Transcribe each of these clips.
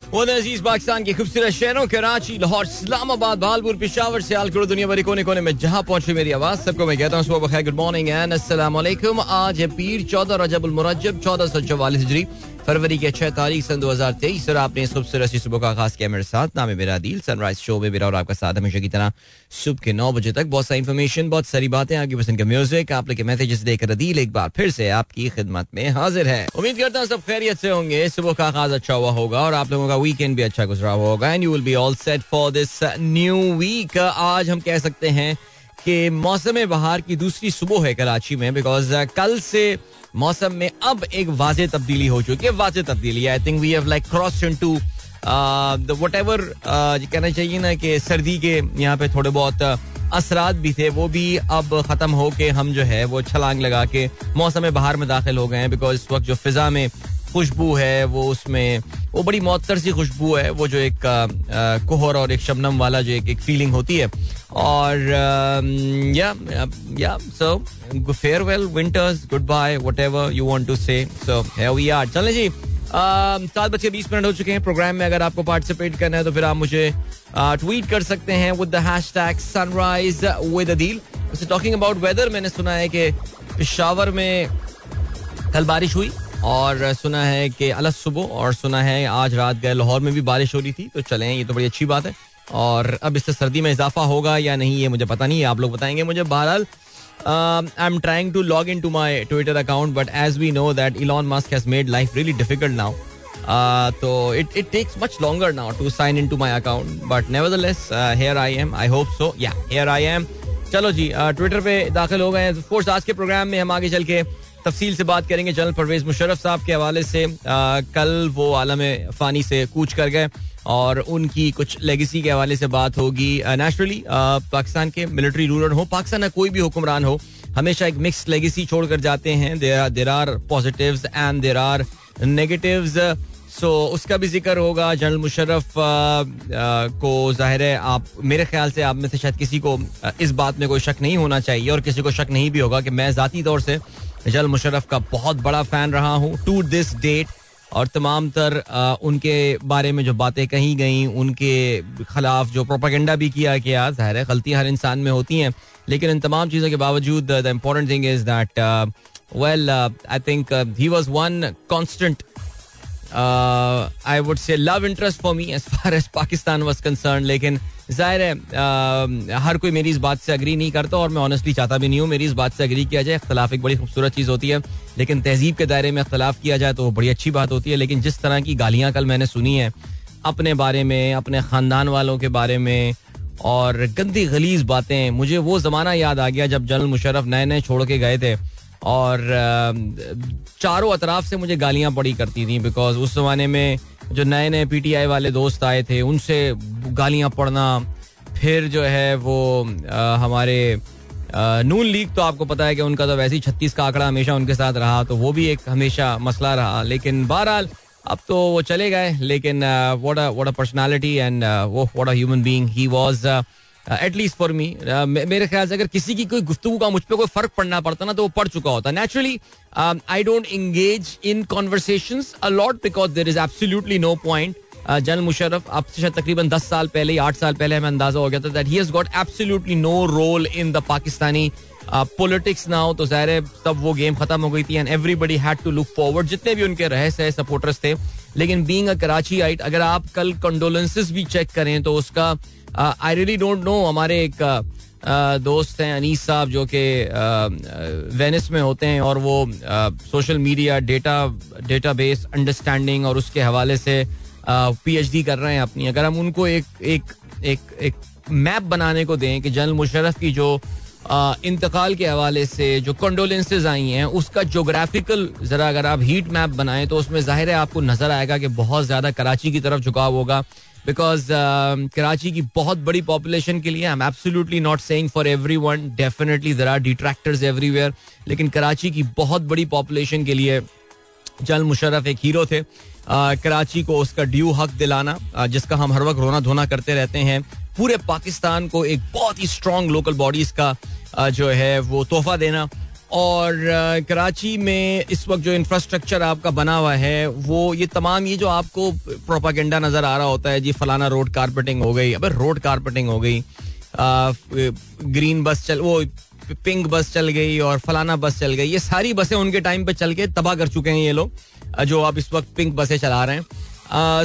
वो अजीज पाकिस्तान के खूबसूरत शहरों कराची, लाहौर, इस्लामाबाद, भावलपुर, पेशावर, सियालकोट, दुनिया भर कोने कोने में जहां पहुंचे मेरी आवाज, सबको मैं कहता हूँ सुबह बखैर, गुड मॉर्निंग एंड अस्सलाम वालेकुम। आज है पीर 14 रजबुल मुरज्जब 1444 हिजरी, फरवरी के 6 तारीख सन 2023 और आपने इस खूबसूरत सी सुबह का आगाज किया मेरे साथ। नाम है मेरा दिल, सनराइज शो में मेरा और आपका साथ हमेशा की तरह सुबह के 9 बजे तक। बहुत सारी इन्फॉर्मेशन, बहुत सारी बातें, आपकी पसंद का म्यूजिक, आप लोग के मैसेजेस देकर अदील एक बार फिर से आपकी खिदमत में हाजिर है। उम्मीद करता हूँ सब खैरियत से होंगे, सुबह का आगाज अच्छा हुआ होगा और आप लोगों का वीकेंड भी अच्छा गुजरा होगा and you will be all set for this new week. आज हम कह सकते हैं कि मौसम बहार की दूसरी सुबह है कराची में, बिकॉज कल से मौसम में अब एक वाज़ेह तब्दीली हो चुकी है। वाज़ेह तब्दीली, I think we have like crossed into whatever कहना चाहिए ना कि सर्दी के यहाँ पे थोड़े बहुत असरात भी थे, वो भी अब खत्म हो के हम जो है वो छलांग लगा के मौसम बहार में दाखिल हो गए हैं। बिकॉज इस वक्त जो फिजा में खुशबू है वो उसमें वो बड़ी मौतर सी खुशबू है, वो जो एक कोहर और एक शबनम वाला जो एक फीलिंग होती है। और या so farewell winters, goodbye, whatever you want to say. So here we are. चलें जी, 7:20 हो चुके हैं। प्रोग्राम में अगर आपको पार्टिसिपेट करना है तो फिर आप मुझे ट्वीट कर सकते हैं with the hashtag sunrise with Adeel. Talking about whether, मैंने सुना है कि पेशावर में कल बारिश हुई और सुना है कि अलस सुबह, और सुना है आज रात गए लाहौर में भी बारिश हो रही थी। तो चलें, ये तो बड़ी अच्छी बात है। और अब इससे सर्दी में इजाफा होगा या नहीं ये मुझे पता नहीं है, आप लोग बताएंगे मुझे। बहरहाल I am trying to log in to my Twitter account, but as we know that Elon Musk has made life really difficult now, तो it takes much longer now to sign in to my account, but nevertheless here I am, I hope so, yeah here I M. चलो जी, Twitter पे दाखिल हो गए हैं। Of course आज के programme में हम आगे चल के तफसील से बात करेंगे जनरल परवेज मुशर्रफ साहब के हवाले से। कल वो आलम फानी से कूच कर गए और उनकी कुछ लेगेसी के हवाले से बात होगी। नेचुरली पाकिस्तान के मिलिट्री रूलर हो, पाकिस्तान का कोई भी हुक्मरान हो, हमेशा एक मिक्स्ड लेगेसी छोड़कर जाते हैं। There are positives and there are negatives, so उसका भी जिक्र होगा। जनरल मुशर्रफ को जाहिर है, आप मेरे ख्याल से आप में से शायद किसी को इस बात में कोई शक नहीं होना चाहिए और किसी को शक नहीं भी होगा कि मैं ज़ाती तौर से जनरल मुशर्रफ का बहुत बड़ा फैन रहा हूँ टू दिस डेट। और तमाम तर उनके बारे में जो बातें कही गई, उनके खिलाफ जो प्रोपेगेंडा भी किया गया, जाहिर है गलतियां हर इंसान में होती हैं, लेकिन इन तमाम चीज़ों के बावजूद the important thing is that well I think he was one constant, I would say love interest for me as far as Pakistan was concerned. लेकिन जाहिर है हर कोई मेरी इस बात से अग्री नहीं करता और मैं ऑनेस्टली चाहता भी नहीं हूँ मेरी इस बात से अग्री किया जाए। इख्तलाफ एक बड़ी खूबसूरत चीज़ होती है, लेकिन तहजीब के दायरे में इख्तलाफ किया जाए तो वो बड़ी अच्छी बात होती है। लेकिन जिस तरह की गालियाँ कल मैंने सुनी है अपने बारे में, अपने ख़ानदान वालों के बारे में, और गंदी गलीज बातें, मुझे वो ज़माना याद आ गया जब जनरल मुशर्रफ नए नए छोड़ के गए थे और चारों अतराफ से मुझे गालियाँ पड़ी करती थी। बिकॉज उस ज़माने में जो नए नए PTI वाले दोस्त आए थे उनसे गालियाँ पड़ना, फिर जो है वो हमारे नून लीग, तो आपको पता है कि उनका तो वैसे ही 36 का आंकड़ा हमेशा उनके साथ रहा, तो वो भी एक हमेशा मसला रहा। लेकिन बहरहाल अब तो वो चले गए, लेकिन what a personality and what a human being he was, at least for me. मेरे ख्याल से अगर किसी की कोई गुफ्तगू का मुझ पे कोई फर्क पड़ना पड़ता ना तो वो पड़ चुका होता। Naturally I don't engage in conversations a lot because there is absolutely no point. General Musharraf अब से तकरीबन 10 साल पहले, 8 साल पहले हमें अंदाजा हो गया था that he has got absolutely no role in the Pakistani politics now. तो ज़ाहिर है तब वो गेम खत्म हो गई थी and everybody had to look forward, जितने भी उनके रहे सहे सपोर्टर्स थे। लेकिन बीइंग अ कराचीआइट, अगर आप कल कंडोलेंसेस भी चेक करें तो उसका आई रियली डोंट नो। हमारे एक दोस्त हैं अनीस साहब जो कि वेनिस में होते हैं और वो सोशल मीडिया डेटाबेस अंडरस्टैंडिंग और उसके हवाले से PhD कर रहे हैं अपनी। अगर हम उनको एक मैप बनाने को दें कि जनरल मुशर्रफ की जो इंतकाल के हवाले से जो कंडोलेंसेज आई हैं उसका ज्योग्राफिकल जरा अगर आप हीट मैप बनाएं तो उसमें जाहिर है आपको नजर आएगा कि बहुत ज्यादा कराची की तरफ झुकाव होगा। बिकॉज कराची की बहुत बड़ी पॉपुलेशन के लिए, I am absolutely not saying for everyone, definitely there are detractors everywhere, लेकिन कराची की बहुत बड़ी पॉपुलेशन के लिए जनरल मुशर्रफ एक हीरो थे। कराची को उसका ड्यू हक दिलाना, जिसका हम हर वक्त रोना धोना करते रहते हैं, पूरे पाकिस्तान को एक बहुत ही स्ट्रॉन्ग लोकल बॉडीज का जो है वो तोहफा देना, और कराची में इस वक्त जो इंफ्रास्ट्रक्चर आपका बना हुआ है वो ये तमाम ये जो आपको प्रोपागेंडा नजर आ रहा होता है जी, फलाना रोड कारपेटिंग हो गई, अबे रोड कारपेटिंग हो गई, ग्रीन बस वो पिंक बस चल गई और फलाना बस चल गई, ये सारी बसें उनके टाइम पे चल के तबाह कर चुके हैं ये लोग जो आप इस वक्त पिंक बसें चला रहे हैं.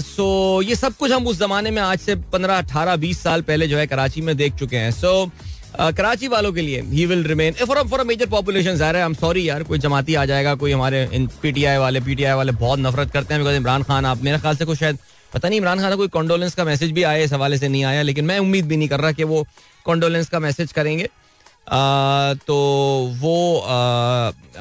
सो ये सब कुछ हम उस जमाने में आज से 15, 18, 20 साल पहले जो है कराची में देख चुके हैं. सो कराची वालों के लिए he will remain for a major population. ज़ाहिर है, आई एम सॉरी यार, कोई जमाती आ जाएगा, कोई हमारे पीटीआई वाले बहुत नफरत करते हैं बिकॉज इमरान खान, आप मेरे ख्याल से कोई शायद पता नहीं इमरान खान का कोई कॉन्डोलेंस का मैसेज भी आया, इस हवाले से नहीं आया, लेकिन मैं उम्मीद भी नहीं कर रहा कि वो कॉन्डोलेंस का मैसेज करेंगे. तो वो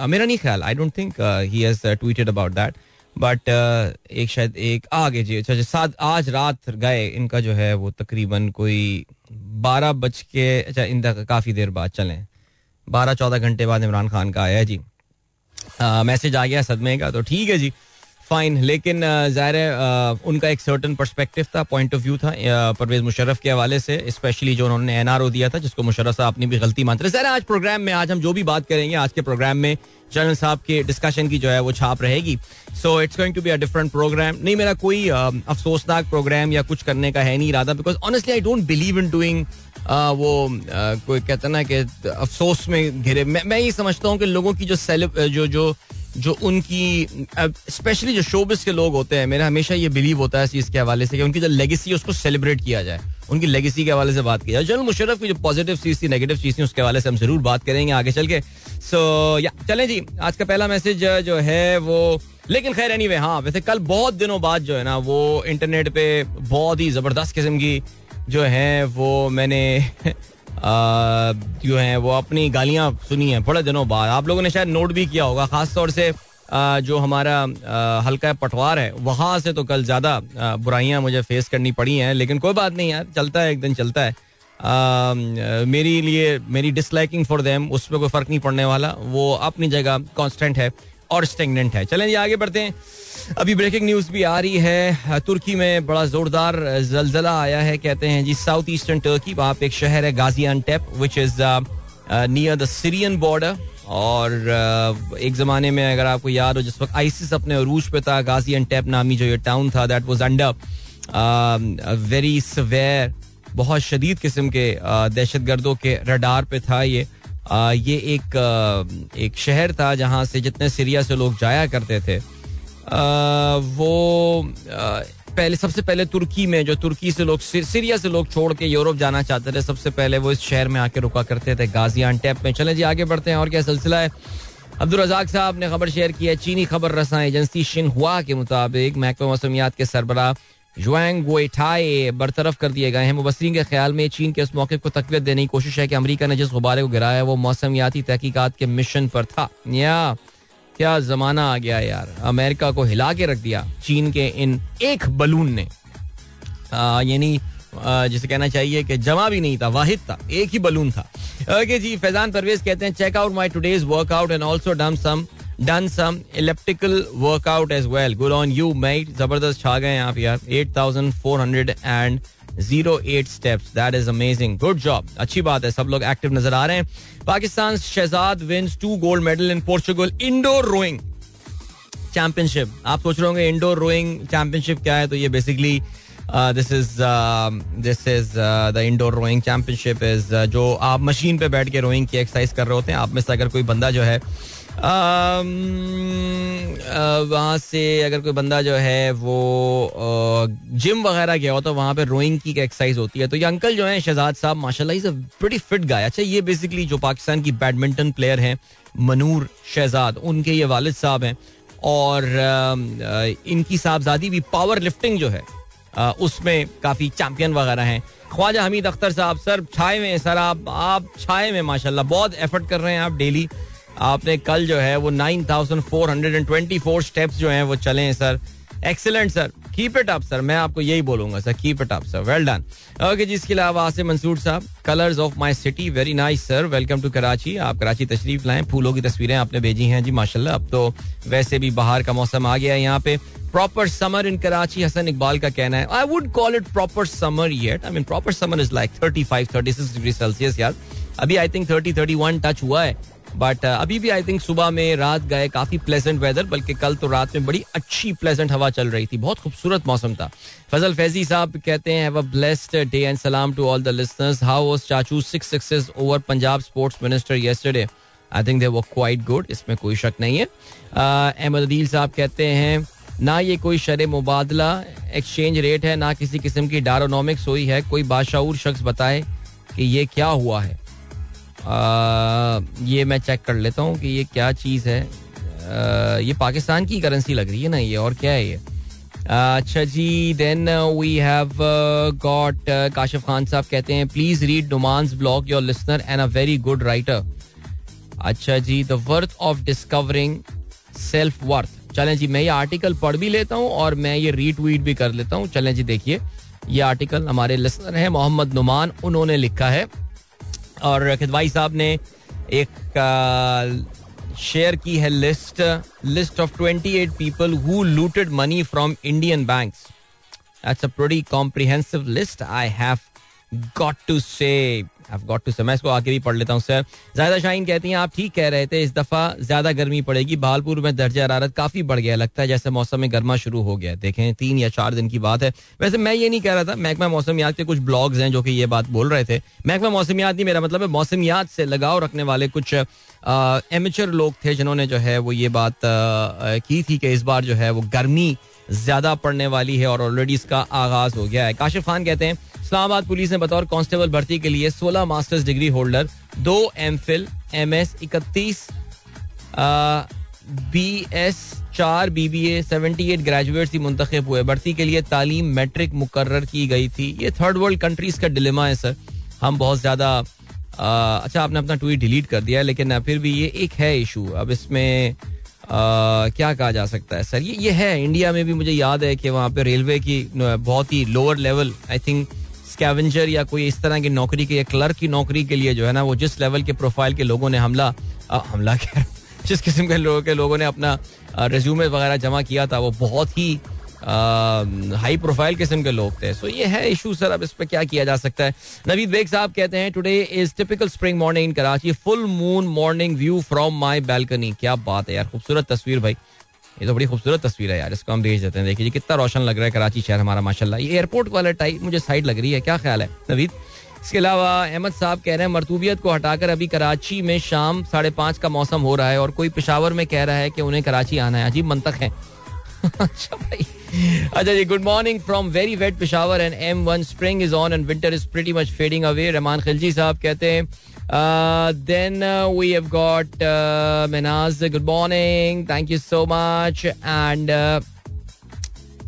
मेरा नहीं ख्याल, I don't think he has tweeted about that, but एक शायद एक आगे जी अच्छा आज रात गए इनका जो है वो तकरीबन कोई 12 बज के अच्छा इनका काफ़ी देर बाद चलें 12-14 घंटे बाद इमरान खान का आया जी मैसेज आ गया सदमे का, तो ठीक है जी फाइन. लेकिन ज़ाहिर है उनका एक सर्टन पर्सपेक्टिव था, पॉइंट ऑफ व्यू था परवेज मुशर्रफ के हवाले से, स्पेशली जो उन्होंने एनआरओ दिया था जिसको मुशर्रफ साहब अपनी भी गलती मानते हैं. ज़ाहिर आज प्रोग्राम में आज हम जो भी बात करेंगे आज के प्रोग्राम में जनरल साहब के डिस्कशन की जो है वो छाप रहेगी. So it's going to be a different program. नहीं, मेरा कोई अफसोसनाक प्रोग्राम या कुछ करने का है नहीं इरादा, because honestly I don't believe in doing वो कोई कहता ना कि अफसोस में घिरे. मैं ये समझता हूँ कि लोगों की जो उनकी स्पेशली जो शोबिस के लोग होते हैं, मेरा हमेशा ये बिलीव होता है इस चीज़ के हवाले से कि उनकी जो लेगेसी है उसको सेलिब्रेट किया जाए, उनकी लेगेसी के हवाले से बात की जाए. जनरल मुशर्रफ की जो पॉजिटिव चीज़ थी, नेगेटिव चीज़ थी, उसके हवाले से हम जरूर बात करेंगे आगे चल के. सो या चलें जी, आज का पहला मैसेज जो है वो, लेकिन खैर एनीवे, हाँ वैसे कल बहुत दिनों बाद जो है ना वो इंटरनेट पे बहुत ही ज़बरदस्त किस्म की जो है वो मैंने जो है वो अपनी गालियाँ सुनी हैं बड़े दिनों बाद. आप लोगों ने शायद नोट भी किया होगा, खास तौर से जो हमारा हल्का पटवार है वहाँ से तो कल ज़्यादा बुराइयाँ मुझे फेस करनी पड़ी हैं, लेकिन कोई बात नहीं यार, चलता है, एक दिन चलता है. मेरी लिए मेरी डिसलाइकिंग फॉर देम उस पर कोई फ़र्क नहीं पड़ने वाला, वो अपनी जगह कांस्टेंट है और स्टेगनेंट है. चलें जी आगे बढ़ते हैं. अभी ब्रेकिंग न्यूज़ भी आ रही है, तुर्की में बड़ा जोरदार जलजला आया है, कहते हैं जी साउथ ईस्टर्न टर्की, वहाँ पे एक शहर है Gaziantep which is near the Syrian border. और एक ज़माने में अगर आपको याद हो जिस वक्त आईसिस अपने अरूज पे था, गाजियानटेप नामी जो ये टाउन था that was under very severe, बहुत शदीद किस्म के दहशतगर्दों के रडार पे था ये. ये एक शहर था जहाँ से जितने सीरिया से लोग जाया करते थे वो पहले सबसे पहले तुर्की में जो तुर्की से लोग सीरिया से लोग छोड़ के यूरोप जाना चाहते थे, सबसे पहले वो इस शहर में आके रुका करते थे गाजियानटेप में. चलें जी आगे बढ़ते हैं. और क्या सिलसिला है, अब्दुल रज़ाक साहब ने खबर शेयर की है. चीनी खबर रसां एजेंसी शिन्हुआ के मुताबिक महकमा मौसमियात के सरबराह जुआंग गुएटाई बरतरफ कर दिए गए हैं. मुबस्सिरीन के ख्याल में चीन के इस मौके को तकवीत देने की कोशिश है कि अमेरिका ने जिस गुब्बारे को गिराया वो मौसमियाती तहकीकात के मिशन पर था. या क्या जमाना आ गया यार, अमेरिका को हिला के रख दिया चीन के इन एक बलून ने. यानी जिसे कहना चाहिए कि जमा भी नहीं था, वाहिद था, एक ही बलून था. ओके जी, फैजान परवेज कहते हैं check out my today's workout and also done some elliptical workout as well. Good on you mate, जबरदस्त छा गए आप यार. 8408 steps, that is amazing, good job, अच्छी बात है, सब लोग एक्टिव नजर आ रहे हैं. Pakistan Shahzad wins 2 gold medal in Portugal indoor rowing championship. आप सोच रहे होंगे इंडोर रोइंग चैंपियनशिप क्या है, तो ये basically this is the indoor rowing championship is जो आप मशीन पे बैठ के रोइंग की एक्सरसाइज कर रहे होते हैं. आप में से अगर कोई बंदा जो है वहाँ से अगर कोई बंदा जो है वो जिम वगैरह गया हो तो वहाँ पे रोइंग की एक्सरसाइज होती है. तो ये अंकल जो है शहजाद साहब माशाल्लाह इज अ प्रीटी फिट गाय. अच्छा, ये बेसिकली जो पाकिस्तान की बैडमिंटन प्लेयर हैं मनूर शहजाद, उनके ये वालिद साहब हैं और इनकी साहबजादी भी पावर लिफ्टिंग जो है उसमें काफ़ी चैंपियन वगैरह हैं. ख्वाजा हमीद अख्तर साहब, सर छाए में, सर आप छाए में माशाल्लाह, बहुत एफर्ट कर रहे हैं आप डेली. आपने कल जो है वो 9424 स्टेप्स जो हैं वो चले हैं sir. Excellent sir, keep it up sir, मैं आपको यही बोलूंगा sir, keep it up sir, well done. Okay जी, इसके अलावा Asim Mansoor sahab, colours of my city, very nice sir, welcome to Karachi. आप कराची तशरीफ लाएं, फूलों की तस्वीरें आपने भेजी हैं जी माशाल्लाह. अब तो वैसे भी बाहर का मौसम आ गया है यहाँ पे. Proper summer in Karachi, Hasan Iqbal का कहना है. I would call it proper summer yet, I mean proper summer is like 35-36 degree Celsius यार. अभी आई थिंक 30-31 टच हुआ है बट अभी भी आई थिंक सुबह में रात गए काफी प्लेजेंट वेदर, बल्कि कल तो रात में बड़ी अच्छी प्लेजेंट हवा चल रही थी, बहुत खूबसूरत मौसम था. फजल फैजी साहब कहते हैं have a blessed day and सलाम to all the listeners. How was चाचू 6 success over Punjab sports minister yesterday? I think they were quite good, इसमें कोई शक नहीं है. अहमद अदील साहब कहते हैं ना ये कोई शरे मुबादला एक्सचेंज रेट है, ना किसी किस्म की डायरोनॉमिक्स हुई है. कोई बाशाऊर शख्स बताए कि ये क्या हुआ है. ये मैं चेक कर लेता हूँ कि ये क्या चीज़ है. ये पाकिस्तान की करेंसी लग रही है ना ये, और क्या है ये. अच्छा जी, then we have got Kashif Khan sahab कहते हैं प्लीज रीड नुमान्स blog, your listener and a very good writer. अच्छा जी, the worth of discovering self worth. चलें जी, मैं ये आर्टिकल पढ़ भी लेता हूँ और मैं ये रीट्वीट भी कर लेता हूँ. चलें जी, देखिए ये आर्टिकल हमारे लिसनर हैं मोहम्मद नुमान, उन्होंने लिखा है और खिदवाई साहब ने एक शेयर की है list of 28 people who looted money from Indian banks. That's a pretty comprehensive list. I have got to say मैं इसको आगे भी पढ़ लेता हूँ. सर जायदा शाहीन कहती हैं आप ठीक कह रहे थे, इस दफा ज्यादा गर्मी पड़ेगी. भालपुर में दर्जा हरारत काफी बढ़ गया, लगता है जैसे मौसम में गर्मा शुरू हो गया. देखें 3 या 4 दिन की बात है. वैसे मैं ये नहीं कह रहा था, महकमा मौसमियात के कुछ ब्लॉग्स हैं जो कि ये बात बोल रहे थे. महकमा मौसमियात नहीं, मेरा मतलब है मौसमियात से लगाव रखने वाले कुछ एमेचर लोग थे जिन्होंने जो है वो ये बात की थी कि इस बार जो है वो गर्मी ज्यादा पड़ने वाली है और ऑलरेडी इसका आगाज हो गया है. काशिफ खान कहते हैं इस्लामाबाद पुलिस ने बतौर कांस्टेबल भर्ती के लिए 16 masters degree holder, 2 MPhil, MS, 31 BS, 4 BBA, 78 graduates ही मुंतखब हुए. भर्ती के लिए तालीम मैट्रिक मुकर्रर की गई थी. ये थर्ड वर्ल्ड कंट्रीज का डिलेमा है सर. हम बहुत ज्यादा अच्छा आपने अपना ट्वीट डिलीट कर दिया, लेकिन फिर भी ये एक है इशू. अब इसमें क्या कहा जा सकता है सर. ये है इंडिया में भी. मुझे याद है कि वहाँ पे रेलवे की बहुत ही lower level, I think scavenger या कोई इस तरह की नौकरी के या क्लर्क की नौकरी के लिए जो है ना, वो जिस लेवल के प्रोफाइल के लोगों ने हमला जिस किस्म के लोगों ने अपना रेज्यूमे वगैरह जमा किया था, वो बहुत ही हाई प्रोफाइल किस्म के लोग थे. सो ये है इशू सर. अब इस पर क्या किया जा सकता है. नवीद बेग साहब कहते हैं today is typical spring morning in Karachi, full moon morning view from my balcony. क्या बात है यार, खूबसूरत तस्वीर भाई. ये तो बड़ी खूबसूरत तस्वीर है यार, इसको हम भेज देते हैं. देखिए कितना रोशन लग रहा है कराची शहर हमारा माशाल्लाह. ये एयरपोर्ट वाला टाइप मुझे साइड लग रही है. क्या ख्याल है नवीद. इसके अलावा अहमद साहब कह रहे हैं मरतूबियत को हटाकर अभी कराची में शाम 5:30 का मौसम हो रहा है और कोई पेशावर में कह रहा है कि उन्हें कराची आना है. अजीब मंतक है. अच्छा भाई. अच्छा जी, good morning from very wet Peshawar and M1 spring is on and winter is pretty much fading away. Rahman Khilji sahab कहते हैं then we have got Minaz, good morning, thank you so much. and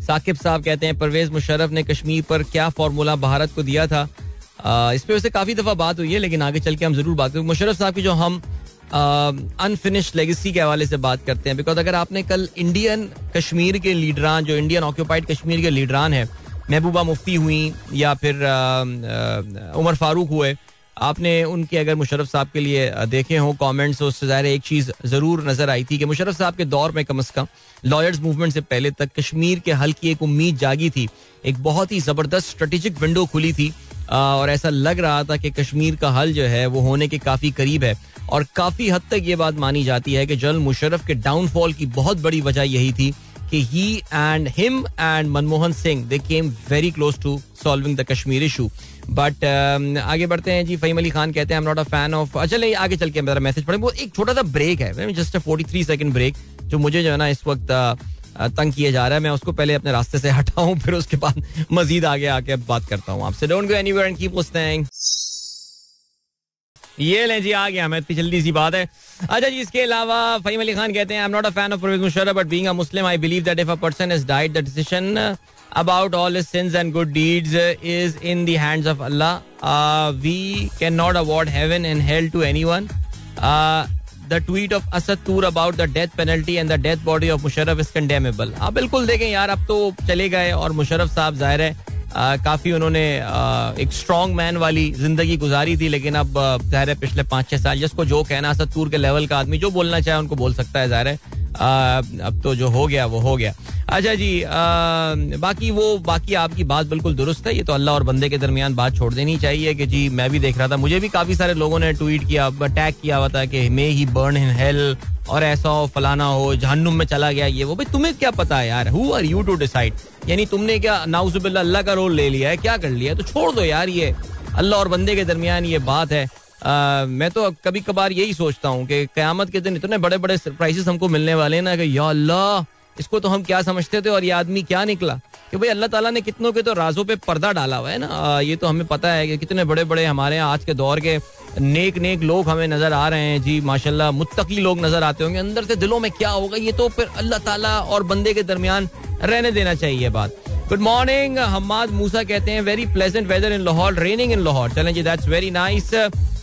Saqib साहब कहते हैं परवेज मुशर्रफ ने कश्मीर पर क्या फॉर्मूला भारत को दिया था. इस पे वैसे काफी दफा बात हुई है, लेकिन आगे चल के हम जरूर बात करेंगे. मुशर्रफ साहब की जो हम अनफिनिश्ड लेगेसी के हवाले से बात करते हैं, बिकॉज अगर आपने कल इंडियन कश्मीर के लीडरान, जो इंडियन ऑक्यूपाइड कश्मीर के लीडरान है, महबूबा मुफ्ती हुई या फिर उमर फारूक हुए, आपने उनके अगर मुशर्रफ साहब के लिए देखे हो कमेंट्स, उससे ज़ाहिर एक चीज़ ज़रूर नज़र आई थी कि मुशर्रफ साहब के दौर में कम अज़ कम लॉयर्स मूवमेंट से पहले तक कश्मीर के हल की एक उम्मीद जागी थी. एक बहुत ही ज़बरदस्त स्ट्रेटेजिक विंडो खुली थी और ऐसा लग रहा था कि कश्मीर का हल जो है वो होने के काफ़ी करीब है. और काफ़ी हद तक ये बात मानी जाती है कि जनरल मुशर्रफ के डाउनफॉल की बहुत बड़ी वजह यही थी कि he and him and Manmohan Singh they came very close to solving the Kashmir issue. But आगे बढ़ते हैं जी. फहीम अली खान कहते हैं I am not a fan of. चलिए आगे चल के मेरा मैसेज पढ़ें. वो एक छोटा सा ब्रेक है, जस्ट 43 सेकंड ब्रेक, जो मुझे जो है ना इस वक्त तंग किया जा रहा है. मैं उसको पहले अपने रास्ते से हटाऊं, फिर उसके बाद मजीद आगे आके बात करता हूँ आपसे. Don't go anywhere and keep listening. ये ले जी, आ गया मैं. इतनी जल्दी सी बात है. अच्छा जी, इसके अलावा फहीम अली खान कहते हैं I am not a fan of Parvez Musharraf but being a Muslim I believe that if a person has died the decision about all his sins and good deeds is in the hands of Allah. We cannot award heaven and hell to anyone. The tweet of Asad Tur about the death penalty and the death body of Musharraf is condemnable. बिल्कुल देखें यार, अब तो चले गए और मुशर्रफ साहब जाहिर है काफी उन्होंने एक स्ट्रॉन्ग मैन वाली जिंदगी गुजारी थी, लेकिन अब जाहिर है पिछले 5-6 साल जिसको जो कहना, असद तूर के लेवल का आदमी जो बोलना चाहे उनको बोल सकता है. जाहिर है अब तो जो हो गया वो हो गया. अच्छा जी, बाकी आपकी बात बिल्कुल दुरुस्त है. ये तो अल्लाह और बंदे के दरमियान बात छोड़ देनी चाहिए कि जी मैं भी देख रहा था, मुझे भी काफी सारे लोगों ने ट्वीट किया, अटैक किया हुआ था कि मे ही बर्न इन हेल और ऐसा हो फलाना हो, जहन्नुम में चला गया ये वो. भाई तुम्हें क्या पता है यार, who are you to decide. यानी तुमने क्या नाउजुबिल्लाह अल्लाह का रोल ले लिया है, क्या कर लिया है, तो छोड़ दो यार. ये अल्लाह और बंदे के दरमियान ये बात है. मैं तो कभी कभार यही सोचता हूँ कि क़यामत के दिन इतने बड़े बड़े सरप्राइजेस हमको मिलने वाले हैं ना कि या अल्लाह, इसको तो हम क्या समझते थे और ये आदमी क्या निकला. कि भाई अल्लाह ताला ने कितनों के तो राजों पे पर्दा डाला हुआ है ना. ये तो हमें पता है कि कितने बड़े बड़े हमारे आज के दौर के नेक लोग हमें नजर आ रहे हैं जी, माशाल्लाह मुत्तकी लोग नजर आते होंगे. अंदर से दिलों में क्या होगा ये तो फिर अल्लाह ताला और बंदे के दरमियान रहने देना चाहिए बात. गुड मॉर्निंग, हम्माद मूसा कहते हैं very pleasant weather in Lahore, raining in Lahore. चलें जी, that's very nice.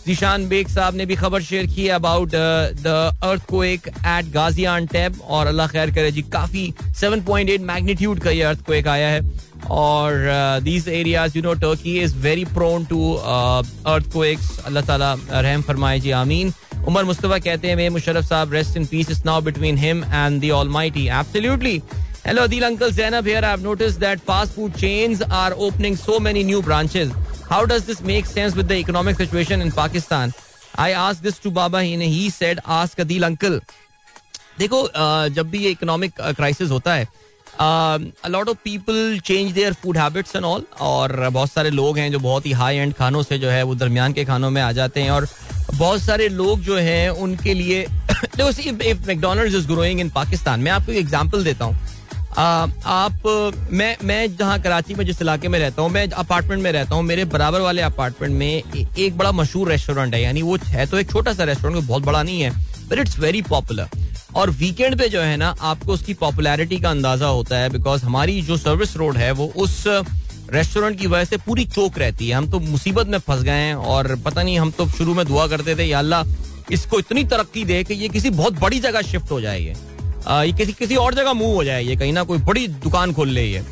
Zeeshan Baig sahab ने भी खबर शेयर की about the earthquake at Gaziantep, और अल्लाह खैर करे जी, काफी 7.8 मैग्नीट्यूड का ये अर्थक्वेक आया है. और these areas you know Turkey is very prone to earthquakes. अल्लाह ताला रहम फरमाए जी, आमीन. उमर मुस्तफा कहते हैं मे मुशर्रफ साहब rest in peace, it's now between him and the almighty. Absolutely. Hello Adil uncle, Zainab here. I've noticed that fast food chains are opening so many new branches. How does this make sense with the economic situation in Pakistan? I asked this to Baba and he said ask Adil uncle. देखो जब भी ये economic crisis होता है, a lot of people change their food habits and all, और बहुत सारे लोग हैं जो बहुत ही हाई एंड खानों से जो है वो दरमियान के खानों में आ जाते हैं. और बहुत सारे लोग जो हैं उनके लिए देखो, if McDonald's is growing in Pakistan, मैं आपको एक एग्जांपल देता हूँ. मैं जहाँ कराची में जिस इलाके में रहता हूँ, मैं अपार्टमेंट में रहता हूँ, मेरे बराबर वाले अपार्टमेंट में एक बड़ा मशहूर रेस्टोरेंट है. यानी वो है तो एक छोटा सा रेस्टोरेंट, बहुत बड़ा नहीं है, बट इट्स वेरी पॉपुलर. और वीकेंड पे जो है ना आपको उसकी पॉपुलैरिटी का अंदाजा होता है, बिकॉज हमारी जो सर्विस रोड है वो उस रेस्टोरेंट की वजह से पूरी चौक रहती है. हम तो मुसीबत में फंस गए हैं, और पता नहीं, हम तो शुरू में दुआ करते थे या अल्लाह इसको इतनी तरक्की दे कि ये किसी बहुत बड़ी जगह शिफ्ट हो जाए, ये किसी और जगह मूव हो जाए, ये कहीं ना कोई बड़ी दुकान खोल ले, ये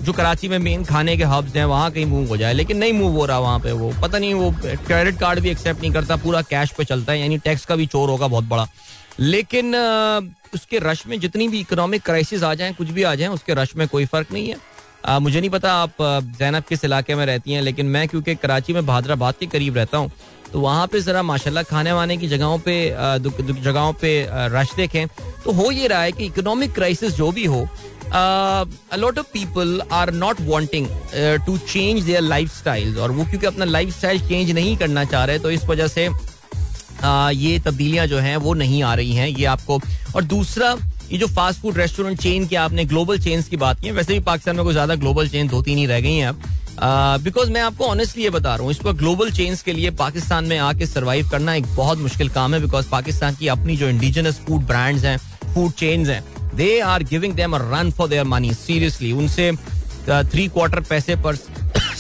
जो कराची में मेन खाने के हब्स हैं वहाँ कहीं मूव हो जाए. लेकिन नहीं मूव हो रहा वहाँ पे. वो पता नहीं, वो क्रेडिट कार्ड भी एक्सेप्ट नहीं करता, पूरा कैश पे चलता है. यानी टैक्स का भी चोर होगा बहुत बड़ा. लेकिन उसके रश में जितनी भी इकोनॉमिक क्राइसिस आ जाए, कुछ भी आ जाए, उसके रश में कोई फर्क नहीं है. मुझे नहीं पता आप ज़ैनब किस इलाके में रहती हैं, लेकिन मैं क्योंकि कराची में भादराबाद के करीब रहता हूँ, तो वहाँ पे जरा माशाल्लाह खाने वाने की जगहों पे रश देखें तो हो ये रहा है कि इकोनॉमिक क्राइसिस जो भी हो, a lot of people are not wanting to change their lifestyles, और वो क्योंकि अपना लाइफस्टाइल चेंज नहीं करना चाह रहे, तो इस वजह से ये तब्दीलियां जो हैं वो नहीं आ रही हैं ये आपको. और दूसरा, ये जो फास्ट फूड रेस्टोरेंट चेन की आपने ग्लोबल चेन्स की बात की है, वैसे भी पाकिस्तान में कोई ज्यादा ग्लोबल चेन 2-3 ही रह गई हैं अब. बिकॉज मैं आपको ऑनेस्टली ये बता रहा हूँ, इस वक्त ग्लोबल चेन्स के लिए पाकिस्तान में आके सर्वाइव करना एक बहुत मुश्किल काम है. बिकॉज पाकिस्तान की अपनी जो इंडिजिनस फूड ब्रांड्स हैं, फूड चेन्स हैं, they are giving them a run for their money. Seriously, उनसे 3/4 पैसे पर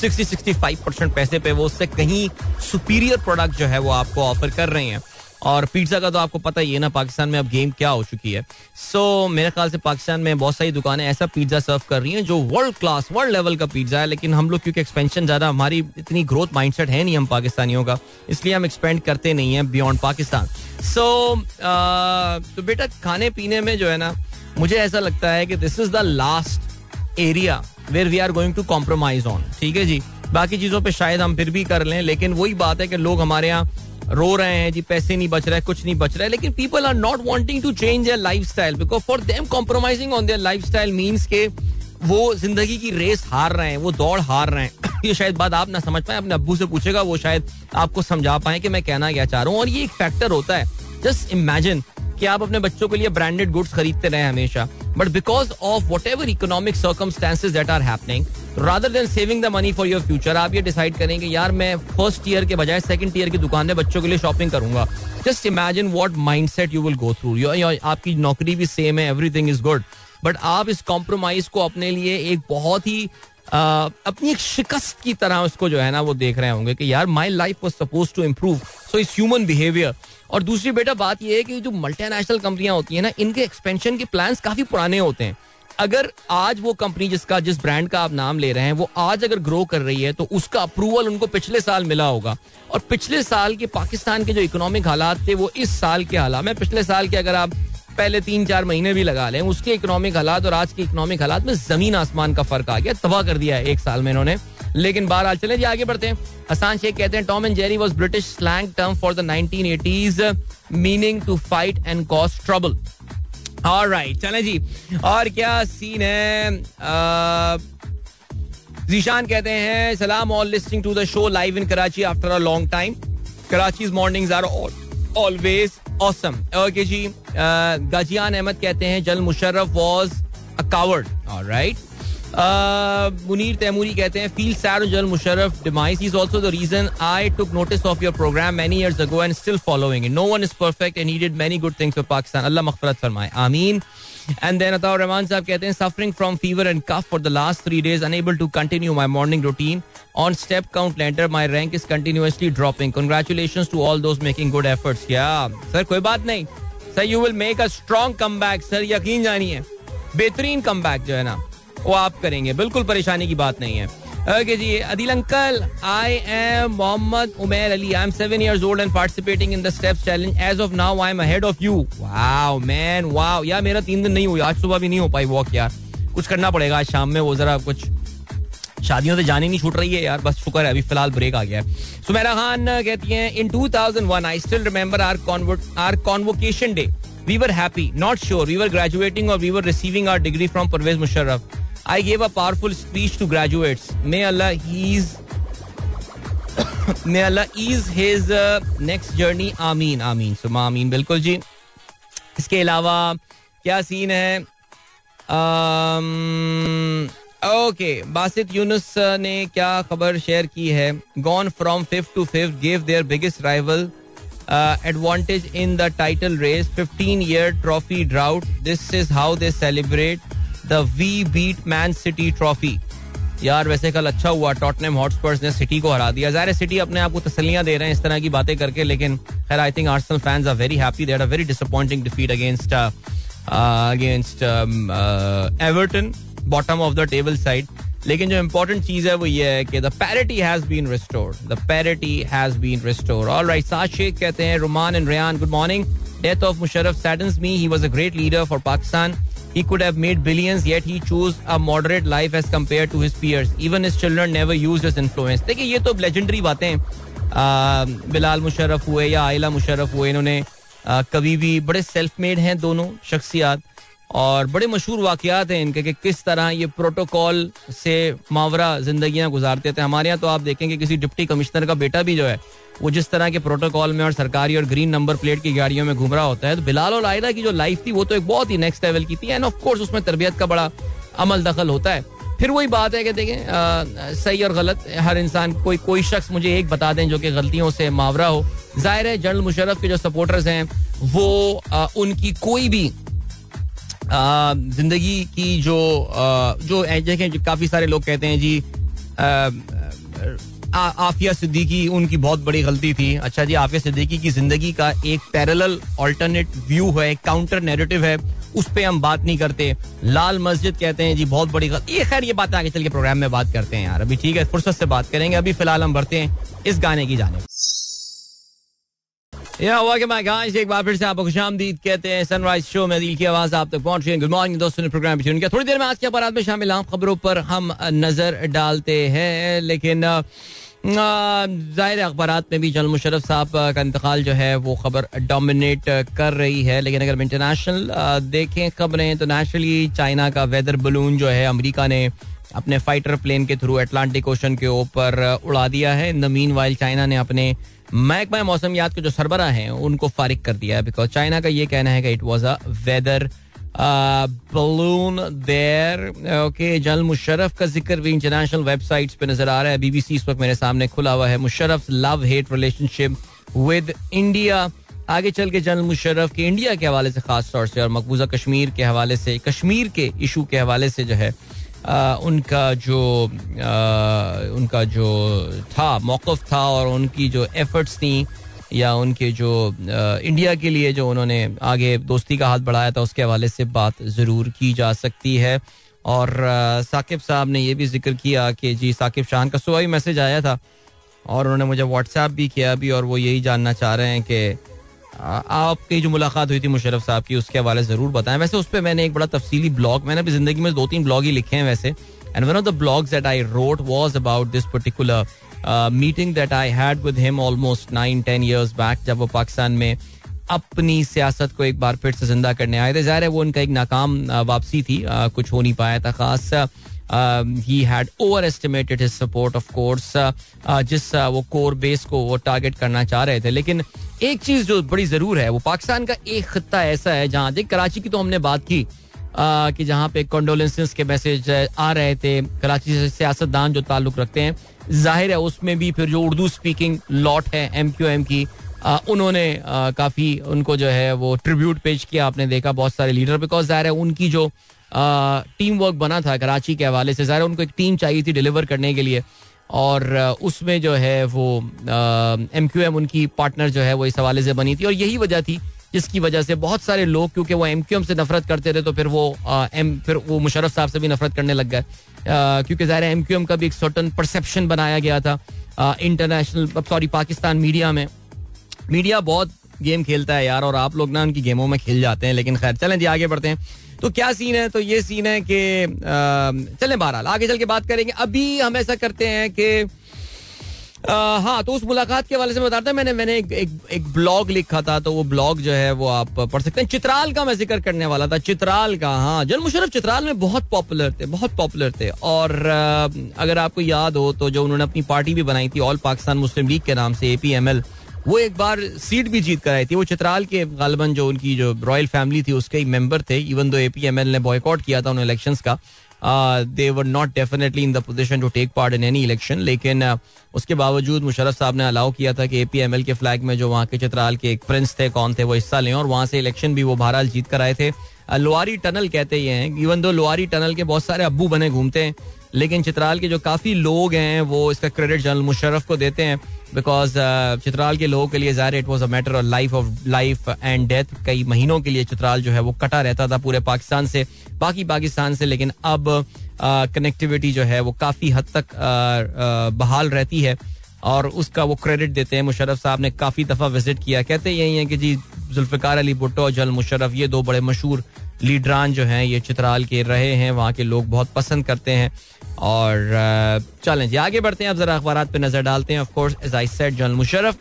60-65% पैसे पे वो उससे कहीं सुपीरियर प्रोडक्ट जो है वो आपको ऑफर कर रहे हैं. और पिज्जा का तो आपको पता ही है ना पाकिस्तान में अब गेम क्या हो चुकी है. सो मेरे ख्याल से पाकिस्तान में बहुत सारी दुकानें ऐसा पिज्जा सर्व कर रही हैं जो वर्ल्ड क्लास, वर्ल्ड लेवल का पिज्जा है. लेकिन हम लोग क्योंकि एक्सपेंशन ज्यादा, हमारी इतनी ग्रोथ माइंडसेट है नहीं हम पाकिस्तानियों का, इसलिए हम एक्सपेंड करते नहीं हैं बियॉन्ड पाकिस्तान. तो बेटा खाने पीने में जो है ना, मुझे ऐसा लगता है कि this is the last area where we are going to compromise on. ठीक है जी, बाकी चीजों पे शायद हम फिर भी कर लें, लेकिन वही बात है कि लोग हमारे यहाँ रो रहे हैं जी, पैसे नहीं बच रहे, कुछ नहीं बच रहा है, लेकिन people are not wanting to change their lifestyle, because for them compromising on their lifestyle means के वो जिंदगी की रेस हार रहे हैं, वो दौड़ हार रहे हैं. ये शायद बात आप ना समझ पाए, अपने अब्बू से पूछेगा, वो शायद आपको समझा पाए कि मैं कहना क्या चाह रहा हूँ. और ये एक फैक्टर होता है. जस्ट इमेजिन कि आप अपने बच्चों के लिए ब्रांडेड गुड्स खरीदते रहे हमेशा, but because of whatever economic circumstances that are happening, rather than saving the money for your future, आप ये डिसाइड करेंगे यार मैं फर्स्ट ईयर के बजाय सेकंड ईयर की दुकान में बच्चों के लिए शॉपिंग करूंगा. Just imagine what mindset you will go through. आपकी नौकरी भी सेम है, एवरीथिंग इज गुड, बट आप इस कॉम्प्रोमाइज को अपने लिए एक बहुत ही अपनी एक शिकस्त की तरह उसको जो है ना वो देख रहे होंगे कि यार my life was supposed to improve, so it's human behaviour. और दूसरी बेटा बात यह है कि जो मल्टीनेशनल कंपनियां होती हैं ना, इनके एक्सपेंशन के प्लान्स काफी पुराने होते हैं. अगर आज वो कंपनी जिस ब्रांड का आप नाम ले रहे हैं वो आज अगर ग्रो कर रही है तो उसका अप्रूवल उनको पिछले साल मिला होगा. और पिछले साल के पाकिस्तान के जो इकोनॉमिक हालात थे वो इस साल के हालात में, पिछले साल के अगर आप पहले 3-4 महीने भी लगा लें, उसके इकोनॉमिक हालात और आज के इकोनॉमिक हालात में जमीन आसमान का फर्क आ गया, तबाह कर दिया है 1 साल में इन्होंने. लेकिन बहरहाल चले जी आगे बढ़ते हैं. हसान शेख कहते हैं Tom and Jerry was British slang term for the 1980s meaning to fight and cause trouble. Alright चलें जी, और क्या सीन है. जीशान कहते हैं सलाम all listening to the show live in Karachi after a long time. कराचीज mornings are always awesome. Okay जी. गाजियान अहमद कहते हैं general Musharraf was a coward. Alright. Munir Taimuri कहते हैं feel sad general Musharraf demise. He is also the reason I took notice of your programme many years ago and still following it. No one is perfect and he did many good things for Pakistan. अल्लाह मग़फ़िरत फरमाए, आमीन. And then Ataur Rahman साहब कहते हैं suffering from fever and cough for the last 3 days, unable to continue my morning routine. On step count ladder, my rank is continuously dropping. Congratulations to all those making good efforts. Yeah, sir कोई बात नहीं. Sir you will make a strong comeback. Sir यकीन जानिए बेहतरीन comeback जो है ना वो आप करेंगे, बिल्कुल परेशानी की बात नहीं है. Okay जी. Adil uncle, I am Mohammad Umair Ali. I am 7 years old and participating in the steps challenge. As of now, I am ahead of you. Wow man, wow. यार मेरा 3 दिन नहीं हुई, आज सुबह भी नहीं हो पाई वॉक. यार कुछ करना पड़ेगा आज शाम में, वो जरा कुछ शादियों से जाने नहीं छूट रही है यार. बस शुक्र है अभी फिलहाल ब्रेक आ गया है. सुमेरा खान कहती हैं in 2001 I still remember our convocation day. We were happy, not sure we were graduating or we were receiving our degree from Parvez Musharraf. I gave a powerful speech to graduates. May Allah ease his next journey. आमीन आमीन सुमा आमीन. बिल्कुल जी. इसके अलावा क्या scene है. Okay, Basit Yunus ने क्या खबर शेयर की है. Gone from 5th to 5th gave their biggest rival advantage in the title race. 15-year trophy drought. This is how they celebrate the We Beat Man City Trophy. यार वैसे कल अच्छा हुआ, टॉटनहम हॉटस्पर्स ने city को हरा दिया. ज़ाहिर सिटी अपने आप को तसल्लियां दे रहे हैं इस तरह की बातें करके, लेकिन खैर I think Arsenal fans are very happy. They had a very disappointing defeat against Everton, bottom of the table side. लेकिन जो इंपॉर्टेंट चीज है वो ये है कि the parity has been restored. The parity has been restored. Alright. Saad Sheikh कहते हैं Rumaan and Riyan good morning. Death of Musharraf saddens me. He was a great leader for Pakistan. He could have made billions, yet he chose a moderate life as compared to his peers. Even his children never used his influence. देखिए ये तो legendary बातें. बिलाल मुशर्रफ हुए या आयला मुशर्रफ हुए, इन्होंने कभी भी बड़े सेल्फ मेड हैं दोनों शख्सियात, और बड़े मशहूर वाकयात हैं इनके कि किस तरह ये प्रोटोकॉल से मावरा जिंदगियां गुजारते थे. हमारे यहाँ तो आप देखेंगे किसी डिप्टी कमिश्नर का बेटा भी जो है वो जिस तरह के प्रोटोकॉल में और सरकारी और ग्रीन नंबर प्लेट की गाड़ियों में घूम रहा होता है. तो बिलाल और आयला की जो लाइफ थी वो तो एक बहुत ही नेक्स्ट लेवल की थी. एंड ऑफ कोर्स उसमें तरबियत का बड़ा अमल दखल होता है. फिर वही बात है कि देखें सही और गलत हर इंसान, कोई शख्स मुझे एक बता दें जो कि गलतियों से मावरा हो. जाहिर है जनरल मुशर्रफ के जो सपोर्टर्स हैं वो उनकी कोई भी जिंदगी की जो देखें, काफी सारे लोग कहते हैं जी आफिया सिद्दीकी उनकी बहुत बड़ी गलती थी. अच्छा जी, आफिया सिद्दीकी की जिंदगी का एक पैरेलल अल्टरनेट व्यू है, काउंटर नैरेटिव है, उस पे हम बात नहीं करते. लाल मस्जिद कहते हैं जी बहुत बड़ी गलती. ये खैर ये बात आगे चल के प्रोग्राम में बात करते हैं यार. अभी ठीक है, फुर्सत से बात करेंगे. अभी फिलहाल हम बढ़ते हैं इस गाने की जानिब. एक बार फिर से आपको खुशामदीद कहते हैं. सनराइज शो में दिल की आवाज आप तक पहुंच रही है. गुड मॉर्निंग दोस्तों ने प्रोग्राम में ट्यून किया. थोड़ी देर में आज के अपराध में शामिल आम खबरों पर हम नजर डालते हैं, लेकिन जाहिर अखबारात में भी जनरल मुशर्रफ साहब का इंतकाल जो है वो खबर डोमिनेट कर रही है. लेकिन अगर हम इंटरनेशनल देखें खबरें तो नेशनली चाइना का वेदर बलून जो है अमेरिका ने अपने फाइटर प्लेन के थ्रू अटलांटिक ओशन के ऊपर उड़ा दिया है. इन द मीनवाइल चाइना ने अपने महकमा मौसमियात के जो सरबरा हैं उनको फारिग कर दिया है, बिकॉज चाइना का ये कहना है कि it was a weather balloon there. Okay, general Musharraf का जिक्र भी इंटरनेशनल वेबसाइट्स पे नजर आ रहा है. बीबीसी इस वक्त मेरे सामने खुला हुआ है. Musharraf love hate relationship with India. आगे चल के जनरल मुशर्रफ के इंडिया के हवाले से खास तौर से और मकबूजा कश्मीर के हवाले से, कश्मीर के इशू के हवाले से जो है उनका जो था मौक़िफ़ था और उनकी जो एफर्ट्स थी या उनके जो इंडिया के लिए जो उन्होंने आगे दोस्ती का हाथ बढ़ाया था उसके हवाले से बात ज़रूर की जा सकती है. और साकिब साहब ने ये भी जिक्र किया कि जी साकिब शान का सुबह ही मैसेज आया था और उन्होंने मुझे व्हाट्सएप भी किया अभी, और वो यही जानना चाह रहे हैं कि आपकी जो मुलाकात हुई थी मुशर्रफ साहब की, उसके हवाले ज़रूर बताएं. वैसे उस पर मैंने एक बड़ा तफसीली ब्लॉग, मैंने अपनी ज़िंदगी में 2-3 ब्लॉग ही लिखे हैं वैसे. And one of the blogs that I wrote was about this particular meeting that I had with him almost 9-10 years back, जब वो पाकिस्तान में अपनी सियासत को एक बार फिर से जिंदा करने आए थे. ज़ाहिर है वो उनका एक नाकाम वापसी थी, कुछ हो नहीं पाया था खास. he had overestimated his support of course, जिस वो कोर बेस को वो टारगेट करना चाह रहे थे. लेकिन एक चीज जो बड़ी जरूर है, वो पाकिस्तान का एक खित्ता ऐसा है जहां, देख कराची की तो हमने बात की कि जहां पे कंडोलेंसेस के मैसेज आ रहे थे, कराची से सियासतदान जो ताल्लुक रखते हैं, जाहिर है उसमें भी फिर जो उर्दू स्पीकिंग लॉट है MQM की, उन्होंने काफी उनको जो है वो ट्रिब्यूट पेश किया. आपने देखा बहुत सारे लीडर, बिकॉज जाहिर है उनकी जो टीम वर्क बना था कराची के हवाले से, ज़ाहिर उनको एक टीम चाहिए थी डिलीवर करने के लिए, और उसमें जो है वो MQM उनकी पार्टनर जो है वो इस हवाले से बनी थी. और यही वजह थी जिसकी वजह से बहुत सारे लोग, क्योंकि वो MQM से नफरत करते थे, तो फिर वो मुशर्रफ साहब से भी नफरत करने लग गए, क्योंकि ज़ाहिर है MQM का भी एक सर्टन परसेप्शन बनाया गया था इंटरनेशनल पाकिस्तान मीडिया में. मीडिया बहुत गेम खेलता है यार, और आप लोग ना उनकी गेमों में खेल जाते हैं. लेकिन खैर चलें जी, आगे बढ़ते हैं. तो क्या सीन है? तो ये सीन है कि चलें बहरहाल आगे चल के बात करेंगे. अभी हम ऐसा करते हैं कि हाँ, तो उस मुलाकात के हवाले से बताता है. मैंने एक ब्लॉग लिखा था, तो वो ब्लॉग जो है वो आप पढ़ सकते हैं. चित्राल का मैं जिक्र करने वाला था, चित्राल का. हाँ, जनरल मुशर्रफ चित्राल में बहुत पॉपुलर थे. और अगर आपको याद हो तो जो उन्होंने अपनी पार्टी भी बनाई थी ऑल पाकिस्तान मुस्लिम लीग के नाम से, APML, वो एक बार सीट भी जीत कर आई थी. वो चित्राल के गालिबन जो उनकी जो रॉयल फैमिली थी उसके ही मेंबर थे. इवन दो APML ने बॉयकॉट किया था उन इलेक्शंस का, they were not definitely in the position to take part in any election. लेकिन उसके बावजूद मुशर्रफ साहब ने अलाउ किया था कि APML के फ्लैग में जो वहाँ के चित्राल के एक प्रिंस थे, कौन थे, वो हिस्सा लें, और वहाँ से इलेक्शन भी वो बहरहाल जीत कर आए थे. लोहारी टनल कहते ये हैं, इवन दो लोहारी टनल के बहुत सारे अब्बू बने घूमते हैं, लेकिन चित्राल के जो काफ़ी लोग हैं वो इसका क्रेडिट जनरल मुशर्रफ को देते हैं, बिकॉज चित्राल के लोगों के लिए ज़ाहिर it was a matter of life and death. कई महीनों के लिए चित्राल जो है वो कटा रहता था पूरे पाकिस्तान से, बाकी पाकिस्तान से. लेकिन अब कनेक्टिविटी जो है वो काफ़ी हद तक बहाल रहती है, और उसका वो क्रेडिट देते हैं. मुशर्रफ साहब ने काफ़ी दफ़ा विजिट किया. कहते यही हैं कि जी जुल्फ़िकार अली भुट्टो और जनरल मुशर्रफ, ये दो बड़े मशहूर लीडरान जो हैं ये चित्राल के रहे हैं, वहाँ के लोग बहुत पसंद करते हैं. और चलें जी आगे बढ़ते हैं. अब जरा अखबारात पे नजर डालते हैं. Of course as I said, general Musharraf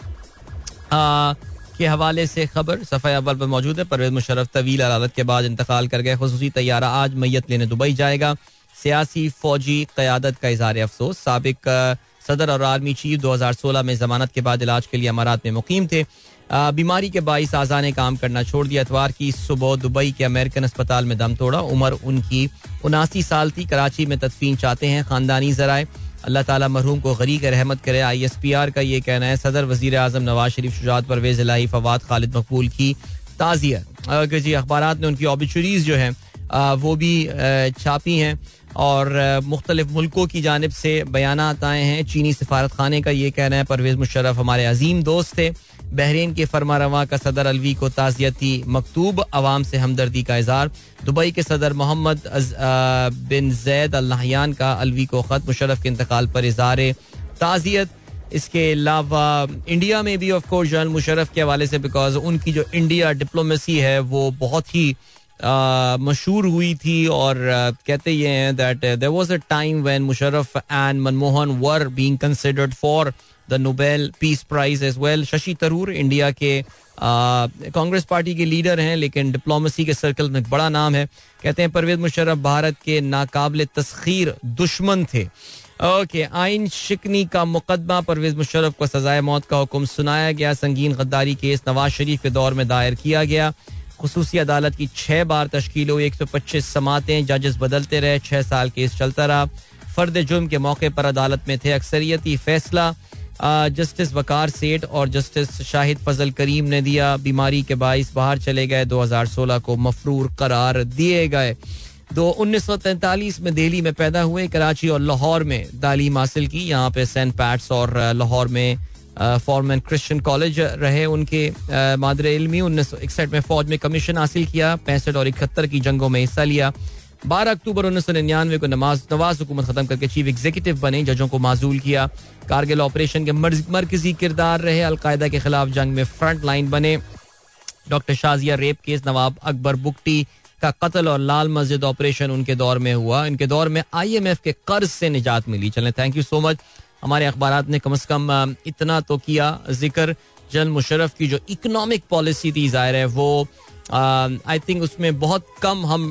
के हवाले से खबर सफ़े अव्वल पर मौजूद है. परवेज मुशर्रफ तवील अदालत के बाद इंतकाल कर गए. खुसूसी तैयारा आज मैयत लेने दुबई जाएगा. सियासी फौजी क़यादत का इज़हार अफसोस. साबिक सदर और आर्मी चीफ 2016 में जमानत के बाद इलाज के लिए अमारात में मुकीम थे. बीमारी के बाइस आज़ा ने काम करना छोड़ दिया. इतवार की सुबह दुबई के अमेरिकन अस्पताल में दम तोड़ा. उम्र उनकी 79 साल थी. कराची में तदफीन चाहते हैं खानदानी जराए. अल्लाह ताला मरहूम को गरीक रहमत करे. ISPR का ये कहना है. सदर वजीर आजम नवाज शरीफ, शुजात परवेज इलाही, फवाद खालिद मकबूल की ताज़ियत. जी अखबारात ने उनकी ऑबिचुरीज जो हैं वो भी छापी हैं, और मुख्तलिफ मुल्कों की जानिब से बयानात आए हैं. चीनी सफारत खाने का ये कहना है परवेज मुशर्रफ हमारे अजीम दोस्त थे. बहरीन के फरमारवा का सदर अलवी को ताज़ियती मकतूब, अवाम से हमदर्दी का इज़हार. दुबई के सदर मोहम्मद बिन जैद अल नहयान का अलवी को ख़त, मुशर्रफ के इंतकाल पर इज़हार ताज़ियत. इसके अलावा इंडिया में भी ऑफ कोर्स जनरल मुशर्रफ के हवाले से, बिकॉज उनकी जो इंडिया डिप्लोमेसी है वो बहुत ही मशहूर हुई थी. और कहते ये हैं that there was a time when Musharraf and Manmohan were being considered for the Nobel peace prize as well. Shashi Tharoor India के कांग्रेस पार्टी के लीडर हैं, लेकिन डिप्लोमेसी के सर्कल में बड़ा नाम है. कहते हैं परवेज मुशर्रफ भारत के नाकाबिल तस्खीर दुश्मन थे. ओके, आइन शिकनी का मुकदमा. परवेज मुशर्रफ को सजाए मौत का हुक्म सुनाया गया. संगीन गद्दारी केस नवाज शरीफ के दौर में दायर किया गया. खुसूसी अदालत की 6 बार तश्कील हुई. 125 समातें, जजेस बदलते रहे. 6 साल केस चलता रहा. फर्द जुर्म के मौके पर अदालत में थे. अक्सरियती फैसला जस्टिस वकार सेठ और जस्टिस शाहिद फजल करीम ने दिया. बीमारी के बाइस बाहर चले गए. 2016 को मफरूर करार दिए गए. 1943 में दिल्ली में पैदा हुए. कराची और लाहौर में तालीम हासिल की. यहाँ पे सेंट पैट्स और लाहौर में फॉर्मन क्रिश्चियन कॉलेज रहे उनके. मादरे इल्मी 1961 में फौज में कमीशन हासिल किया. 65 और 71 की जंगों में हिस्सा लिया. 12 अक्टूबर 1999 को नवाज हुकूमत खत्म करके चीफ एग्जीक्यूटिव बने. जजों को माजूल किया. कारगिल ऑपरेशन के मरकजी किरदार रहे. अलकायदा के खिलाफ जंग में फ्रंट लाइन बने. डॉक्टर शाजिया रेप केस, नवाब अकबर बुगटी का कत्ल और लाल मस्जिद ऑपरेशन उनके दौर में हुआ. इनके दौर में IMF के कर्ज से निजात मिली. चलें, थैंक यू सो मच. हमारे अखबारात ने कम से कम इतना तो किया जिक्र. जनरल मुशर्रफ की जो इकोनॉमिक पॉलिसी थी, जाहिर है वो आई थिंक उसमें बहुत कम हम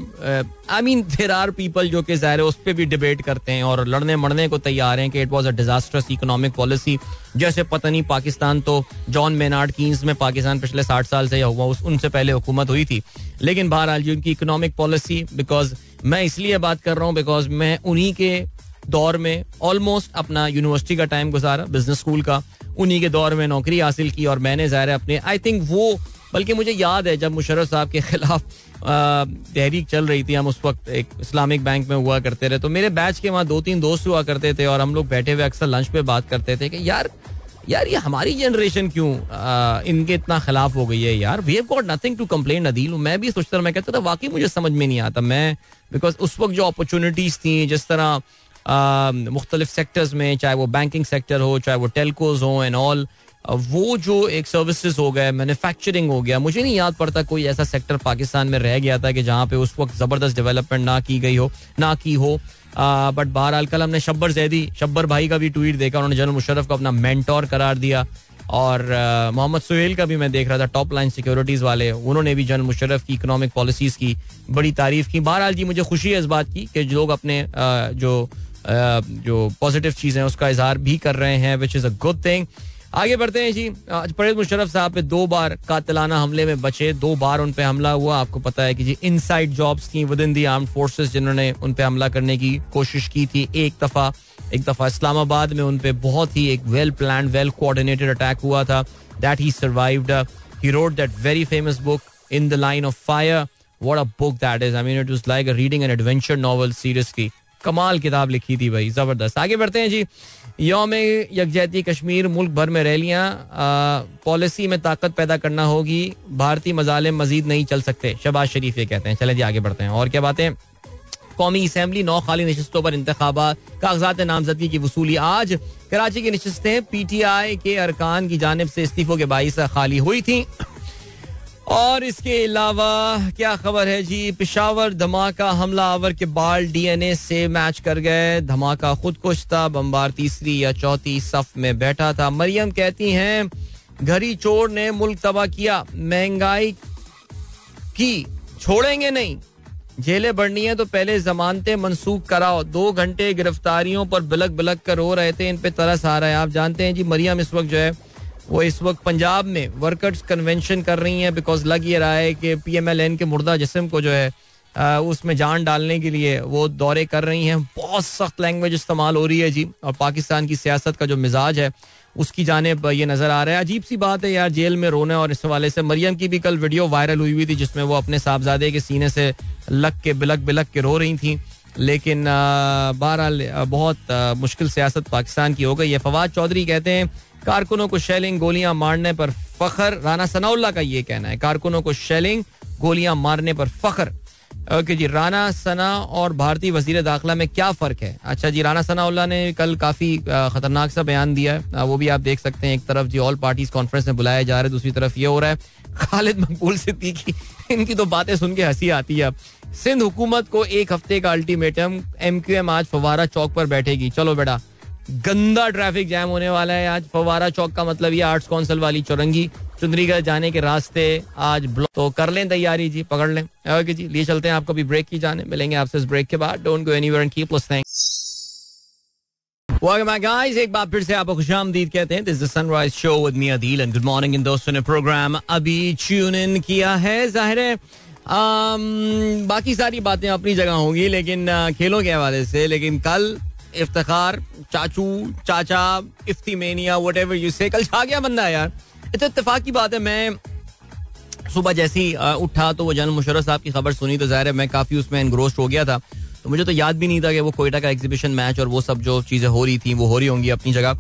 I mean there are people जो कि ज़ाहिर है उस पर भी डिबेट करते हैं और लड़ने मरने को तैयार हैं कि it was a disastrous economic policy. जैसे पता नहीं पाकिस्तान तो जॉन मेनार्ड कीन्स में पाकिस्तान पिछले 60 साल से हुआ, उनसे पहले हुकूमत हुई थी. लेकिन बहरहाल जी उनकी इकोनॉमिक पॉलिसी, बिकॉज मैं इसलिए बात कर रहा हूँ बिकॉज मैं उन्हीं के दौर में ऑलमोस्ट अपना यूनिवर्सिटी का टाइम गुजारा, बिजनेस स्कूल का, उन्हीं के दौर में नौकरी हासिल की और मैंने ज़ाहिर अपने आई थिंक वो, बल्कि मुझे याद है जब मुशर्रफ साहब के खिलाफ तहरीक चल रही थी, हम उस वक्त एक इस्लामिक बैंक में हुआ करते रहे, तो मेरे बैच के वहाँ 2-3 दोस्त हुआ करते थे और हम लोग बैठे हुए अक्सर लंच पे बात करते थे कि यार ये हमारी जनरेशन क्यों इनके इतना खिलाफ हो गई है यार. We have got nothing to complain. Adeel, मैं भी सोचता था, मैं कहता था वाकई मुझे समझ में नहीं आता. मैं बिकॉज उस वक्त जो अपॉर्चुनिटीज थी, जिस तरह मुख्तलिफ सेक्टर्स में, चाहे वो बैंकिंग सेक्टर हो, चाहे वो टेलकोज हो एंड ऑल, वो जो एक सर्विसेज हो गए, मैन्युफैक्चरिंग हो गया, मुझे नहीं याद पड़ता कोई ऐसा सेक्टर पाकिस्तान में रह गया था कि जहाँ पे उस वक्त जबरदस्त डेवलपमेंट ना की हो. बट बहरहाल कल हमने शब्बर भाई का भी ट्वीट देखा, उन्होंने जनरल मुशर्रफ को अपना मेंटोर करार दिया. और मोहम्मद सुहेल का भी मैं देख रहा था, टॉप लाइन सिक्योरिटीज वाले, उन्होंने भी जनरल मुशर्रफ की इकोनॉमिक पॉलिसीज की बड़ी तारीफ की. बहरहाल जी मुझे खुशी है इस बात की कि लोग अपने जो पॉजिटिव चीजें उसका इजहार भी कर रहे हैं, which is a good thing. आगे बढ़ते हैं जी. परवेज मुशर्रफ साहब पे 2 बार कातिलाना हमले में बचे, 2 बार उन पे हमला हुआ. आपको पता है कि जी इनसाइड जॉब्स थी with in the armed forces जिन्होंने उन पे हमला करने की कोशिश की थी. एक दफा इस्लामाबाद में उन पे बहुत ही एक well planned, well coordinated attack हुआ था. That he survived. He wrote that very famous book in the line of fire. What a book that is. I mean it was like reading an adventure novel. Seriously कमाल किताब लिखी थी भाई, जबरदस्त. आगे बढ़ते हैं जी. यौम यकजहती कश्मीर, मुल्क भर में रैलियां. पॉलिसी में ताकत पैदा करना होगी, भारतीय मजालिम मजीद नहीं चल सकते, शहबाज शरीफ ये कहते हैं. चले जी आगे बढ़ते हैं. और क्या बातें. कौमी असम्बली 9 खाली नशस्तों पर इंतखाबात, कागजात नामजदगी की वसूली. आज कराची की नशस्तें PTI के अरकान की जानिब से इस्तीफों के बाइस खाली हुई थी. और इसके अलावा क्या खबर है जी. पेशावर धमाका, हमला आवर के बाल DNA से मैच कर गए. धमाका खुदकुश था, बमबार तीसरी या चौथी सफ में बैठा था. मरियम कहती हैं घरी चोर ने मुल्क तबाह किया, महंगाई की छोड़ेंगे नहीं, जेलें बढ़नी है तो पहले जमानतें मनसूख कराओ. 2 घंटे गिरफ्तारियों पर बिलक बिलक कर रो रहे थे, इन पे तरस आ रहा है. आप जानते हैं जी मरियम इस वक्त जो है वो इस वक्त पंजाब में वर्कर्स कन्वेंशन कर रही हैं, बिकॉज लग ये रहा है कि PMLN के मुर्दा जिस्म को जो है उसमें जान डालने के लिए वो दौरे कर रही हैं. बहुत सख्त लैंग्वेज इस्तेमाल हो रही है जी, और पाकिस्तान की सियासत का जो मिजाज है उसकी जानिब ये नजर आ रहा है. अजीब सी बात है यार, जेल में रोना. और इस हवाले से मरियम की भी कल वीडियो वायरल हुई थी जिसमें वो अपने साहबजादे के सीने से लग के बिलक के रो रही थी. लेकिन बहरहाल बहुत मुश्किल सियासत पाकिस्तान की हो गई है. फवाद चौधरी कहते हैं कारकुनों को शेलिंग गोलियां मारने पर फख्र. राना सनाउल्लाह का ये कहना है, कारकुनों को शेलिंग गोलियां मारने पर फख्र. ओके जी. राना सना और भारतीय वजीर दाखिला में क्या फर्क है. अच्छा जी, राना सनाउल्लाह ने कल काफी खतरनाक सा बयान दिया है, वो भी आप देख सकते हैं. एक तरफ जी ऑल पार्टीज कॉन्फ्रेंस में बुलाया जा रहा है, दूसरी तरफ ये हो रहा है. खालिद मकबूल सिद्दीकी, इनकी तो बातें सुन के हंसी आती है. सिंध हुकूमत को 1 हफ्ते का अल्टीमेटम, MQM आज फवारा चौक पर बैठेगी. चलो बेटा, गंदा ट्रैफिक जैम होने वाला है आज. फवारा चौक का मतलब ये आर्ट्स काउंसिल वाली चौरंगी चुंदरीगढ़ जाने के रास्ते आज ब्लॉक. तो कर लें तैयारी जी, पकड़ लें. ओके जी, लिए चलते हैं आपको भी ब्रेक की जाने. मिलेंगे आपसे इस ब्रेक के बाद. Don't go anywhere and keep listening. Welcome back guys, एक बार फिर से आपको खुशामदीद कहते हैं. This is the sunrise show with me Adeel and good morning. इन दोस्तों ने प्रोग्राम अभी ट्यून इन किया है. जाहिर है बाकी सारी बातें अपनी जगह होंगी, लेकिन खेलों के हवाले से. लेकिन कल इफ्तिखार, चाचू, चाचा, इफ्तिमेनिया, व्हाटएवर यू से, कल छा गया बंदा यार. इतना इत्तेफाक की बात है, मैं सुबह जैसी उठा तो वो जनरल मुशर्रफ साहब की खबर सुनी, तो जाहिर है मैं काफी उसमें एनग्रोस्ड हो गया था. तो मुझे तो याद भी नहीं था कि वो कोयटा का एग्जीबिशन मैच और वो सब जो चीजें हो रही थी वो हो रही होंगी अपनी जगह.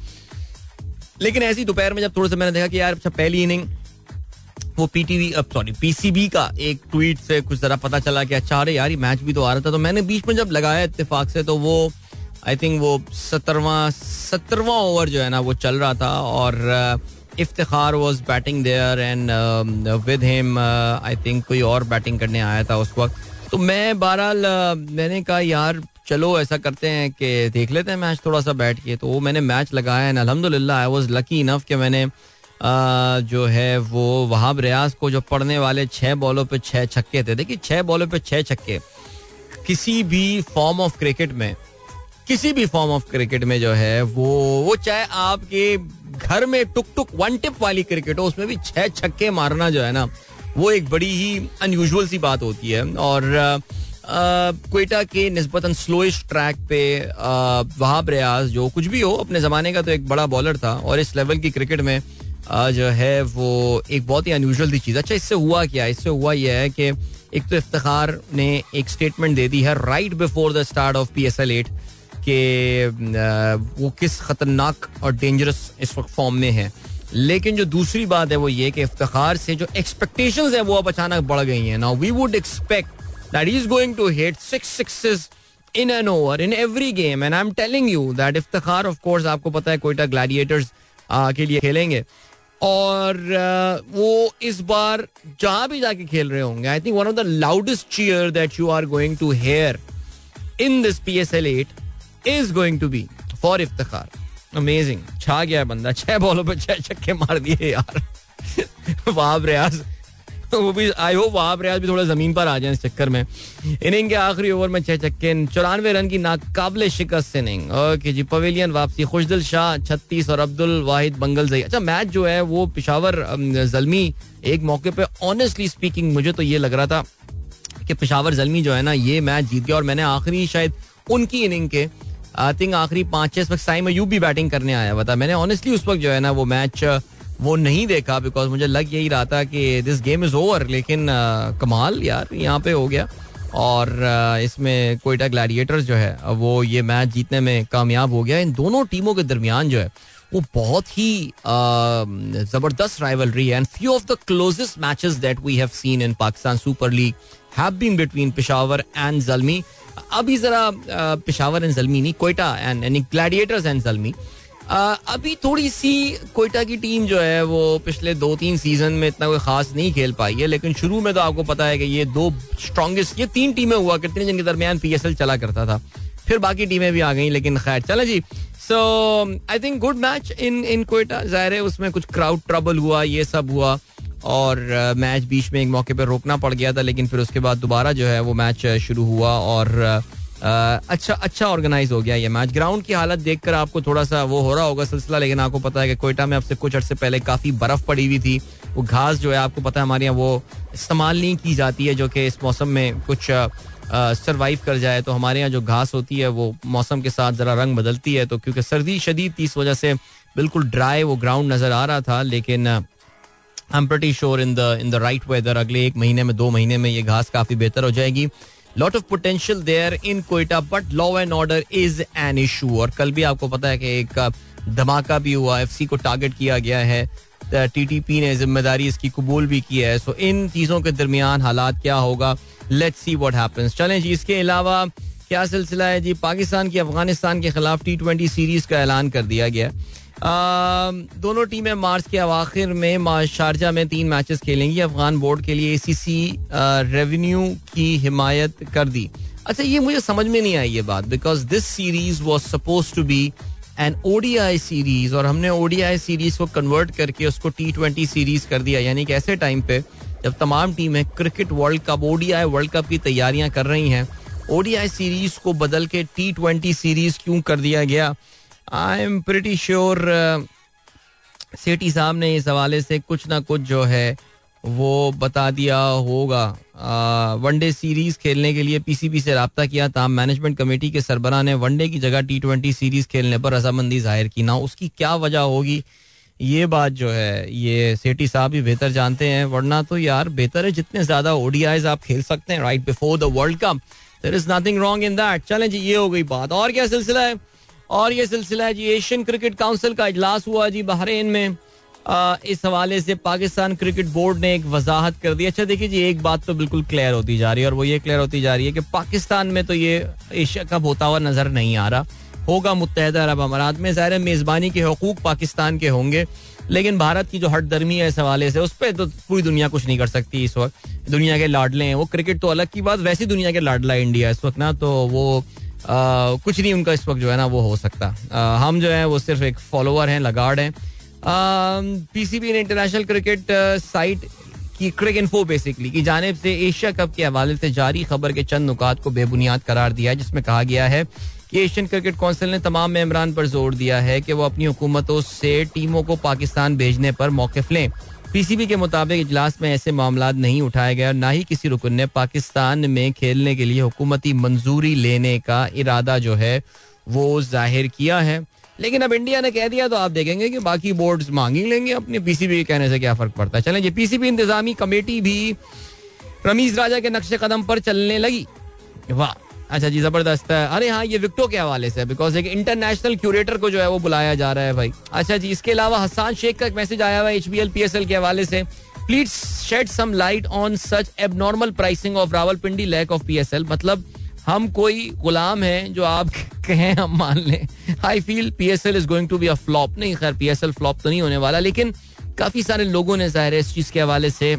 लेकिन ऐसी दोपहर में जब थोड़ा सा मैंने देखा कि यार अच्छा पहली इनिंग वो PCB का एक ट्वीट से कुछ जरा पता चला कि अच्छा अरे यार ये मैच भी तो आ रहा था. तो मैंने बीच में जब लगाया इत्तेफाक से, तो वो आई थिंक वो 17वां ओवर जो है ना वो चल रहा था. और Iftikhar was batting there and with him I think कोई और बैटिंग करने आया था उस वक्त. तो मैं बहरहाल मैंने कहा यार चलो ऐसा करते हैं कि देख लेते हैं मैच थोड़ा सा बैठ के. तो वो मैंने मैच लगाया एंड अल्हम्दुलिल्लाह आई वाज लकी इनफ कि मैंने जो है वो वहाब रियाज को जो पड़ने वाले 6 बॉलों पे 6 छक्के थे. देखिए 6 बॉलों पे 6 छक्के किसी भी फॉर्म ऑफ क्रिकेट में जो है वो चाहे आपके घर में टुक टुक 1 टिप वाली क्रिकेट हो उसमें भी 6 छक्के मारना जो है ना वो एक बड़ी ही अनयूजुअल सी बात होती है. और क्वेटा के निस्बतन स्लोइश ट्रैक पे वहाब रियाज जो कुछ भी हो अपने जमाने का तो एक बड़ा बॉलर था और इस लेवल की क्रिकेट में जो है वो एक बहुत ही अनयूजुअल सी चीज. अच्छा इससे हुआ क्या? इससे हुआ यह है कि एक तो इफ्तिखार ने एक स्टेटमेंट दे दी है right before the start of PSL 8 कि वो किस खतरनाक और डेंजरस इस वक्त फॉर्म में है. लेकिन जो दूसरी बात है वो ये कि इफ्तिखार से जो एक्सपेक्टेशंस है वो अब अचानक बढ़ गई हैं. Now we would expect that he is going to hit 6 sixes in an over in every game and I'm telling you that Iftikhar of course आपको पता है कोयटा ग्लैडिएटर्स के लिए खेलेंगे और वो इस बार जहां भी जाके खेल रहे होंगे I think one of the loudest cheer that you are going to hear in this PSL 8 is going to be for Iftikhar. Amazing. छा गया है बंदा. 6 बॉलों पे 6 छक्के मार दिए यार. वहाब रियाज वो भी आई होप वहाब रियाज भी थोड़ा जमीन पर आ जाए इस चक्कर में. इनिंग के आखिरी ओवर में 6 छक्के 94 रन की नाकाबिले शिकस्त इनिंग. ओके जी. पवेलियन वापसी खुशदिल शाह 36 और अब्दुल वाहिद बंगल जई. अच्छा मैच जो है वो पेशावर जल्मी एक मौके पे ऑनेस्टली स्पीकिंग मुझे तो ये लग रहा था कि पेशावर जल्मी जो है ना ये मैच जीत गया. और मैंने आखिरी शायद उनकी इनिंग के आई थिंक आखिरी 5-6 वक्त साइम अयूब भी बैटिंग करने आया हुआ था. मैंने ऑनेस्टली उस वक्त जो है ना वो मैच वो नहीं देखा बिकॉज मुझे लग यही रहा था कि दिस गेम इज ओवर. लेकिन कमाल यार यहाँ पे हो गया और इसमें कोयटा ग्लैडिएटर्स जो है वो ये मैच जीतने में कामयाब हो गया. इन दोनों टीमों के दरमियान जो है वो बहुत ही जबरदस्त राइवलरी है and few of the closest matches that we have seen in Pakistan super league have been between Peshawar and Zalmi. अभी जरा पेशावर एंड जल्मी नहीं Quetta and gladiators and Zalmi अभी थोड़ी सी कोयटा की टीम जो है वो पिछले 2-3 सीजन में इतना कोई खास नहीं खेल पाई है. लेकिन शुरू में तो आपको पता है कि ये 2 स्ट्रॉन्गेस्ट ये 3 टीमें हुआ करती जिनके दरमियान PSL चला करता था. फिर बाकी टीमें भी आ गई. लेकिन खैर चला जी. So I think good match in Quetta. जाहिर है उसमें कुछ क्राउड ट्रबल हुआ ये सब हुआ और मैच बीच में एक मौके पर रोकना पड़ गया था. लेकिन फिर उसके बाद दोबारा जो है वो मैच शुरू हुआ और अच्छा ऑर्गेनाइज हो गया ये मैच. ग्राउंड की हालत देखकर आपको थोड़ा सा वो हो रहा होगा सिलसिला. लेकिन आपको पता है कि कोयटा में अब से कुछ अर्से पहले काफी बर्फ पड़ी हुई थी. वो घास जो है आपको पता है हमारे यहाँ वो इस्तेमाल नहीं की जाती है जो कि इस मौसम में कुछ सरवाइव कर जाए. तो हमारे यहाँ जो घास होती है वो मौसम के साथ जरा रंग बदलती है. तो क्योंकि सर्दी शदीद थी इस वजह से बिल्कुल ड्राई वो ग्राउंड नजर आ रहा था. लेकिन I am pretty sure in the right weather अगले 1 महीने में 2 महीने में ये घास काफी बेहतर हो जाएगी. Lot of potential there in Quetta, but law and order is an issue. और कल भी आपको पता है कि एक धमाका भी हुआ. FC को टारगेट किया गया है. TTP ने जिम्मेदारी इसकी कबूल भी की है. सो इन चीजों के दरमियान हालात क्या होगा लेट्स सी व्हाट हैपेंस. चलें जी. इसके अलावा क्या सिलसिला है जी. पाकिस्तान की अफगानिस्तान के खिलाफ T20 सीरीज का ऐलान कर दिया गया. दोनों टीमें मार्च के अवाखिर में शारजा में 3 मैचेस खेलेंगी. अफगान बोर्ड के लिए ACC रेवेन्यू की हिमायत कर दी. अच्छा ये मुझे समझ में नहीं आई ये बात because this series was suppose to be an ODI series और हमने ODI सीरीज को कन्वर्ट करके उसको T20 सीरीज कर दिया. यानी कि ऐसे टाइम पे जब तमाम टीमें cricket world cup ODI world cup की तैयारियां कर रही हैं ODI सीरीज को बदल के T20 सीरीज क्यों कर दिया गया. आई एम प्रीटी श्योर सेठी साहब ने इस हवाले से कुछ ना कुछ जो है वो बता दिया होगा. वनडे सीरीज खेलने के लिए PCB से रब्ता किया. ताम मैनेजमेंट कमेटी के सरबराह ने वनडे की जगह T20 सीरीज खेलने पर रजामंदी जाहिर की. ना उसकी क्या वजह होगी ये बात जो है ये सेठी साहब भी बेहतर जानते हैं. वरना तो यार बेहतर है जितने ज्यादा ODIs आप खेल सकते हैं right before the world cup. There is nothing wrong in that. चलें जी ये हो गई बात. और क्या सिलसिला है. और ये सिलसिला है जी एशियन क्रिकेट काउंसिल का इजलास हुआ जी बहरीन में. इस हवाले से पाकिस्तान क्रिकेट बोर्ड ने एक वजाहत कर दी. अच्छा देखिए जी एक बात तो बिल्कुल क्लियर होती जा रही है और वो ये क्लियर होती जा रही है कि पाकिस्तान में तो ये एशिया कप होता हुआ नजर नहीं आ रहा. होगा मुत्तहदा अरब अमारात में. ज़ाहिर है मेज़बानी के हुकूक पाकिस्तान के होंगे, लेकिन भारत की जो हटदर्मी है इस हवाले से, उस पर तो पूरी दुनिया कुछ नहीं कर सकती इस वक्त. दुनिया के लाडले हैं वो. क्रिकेट तो अलग की बात, वैसी दुनिया के लाडला है इंडिया इस वक्त ना, तो वो कुछ नहीं उनका इस वक्त जो है ना वो हो सकता. हम जो है वो सिर्फ एक फॉलोअर हैं, लगार्ड हैं. पीसीबी ने इंटरनेशनल क्रिकेट साइट की क्रिक इन्फो बेसिकली की जानिब से एशिया कप के हवाले से जारी खबर के चंद नुकात को बेबुनियाद करार दिया है, जिसमें कहा गया है कि एशियन क्रिकेट काउंसिल ने तमाम मेंबरान पर जोर दिया है कि वो अपनी हुकूमतों से टीमों को पाकिस्तान भेजने पर मौक़िफ़ लें. पीसीबी के मुताबिक इजलास में ऐसे मामलात नहीं उठाए गए और ना ही किसी रुकन ने पाकिस्तान में खेलने के लिए हुकूमती मंजूरी लेने का इरादा जो है वो जाहिर किया है. लेकिन अब इंडिया ने कह दिया तो आप देखेंगे कि बाकी बोर्ड्स मांग ही लेंगे अपने. पीसीबी के कहने से क्या फर्क पड़ता है. चलें जी, पीसीबी इंतजामी कमेटी भी रमीज राजा के नक्शे कदम पर चलने लगी. वाह, अच्छा जी, जबरदस्त है. अरे हाँ, ये विक्टो के हवाले से, बिकॉज एक इंटरनेशनल क्यूरेटर को जो है वो बुलाया जा रहा है भाई. अच्छा जी, इसके अलावा हसन शेख का एक मैसेज आया हुआ है HBL PSL के हवाले से. Please shed some light on such abnormal pricing of Rawalpindi leg of PSL. मतलब हम कोई गुलाम हैं जो आप कहें हम मान लें. I feel PSL is going to be a flop. नहीं, खैर PSL फ्लॉप तो नहीं होने वाला, लेकिन काफी सारे लोगों ने जाहिर है इस चीज के हवाले से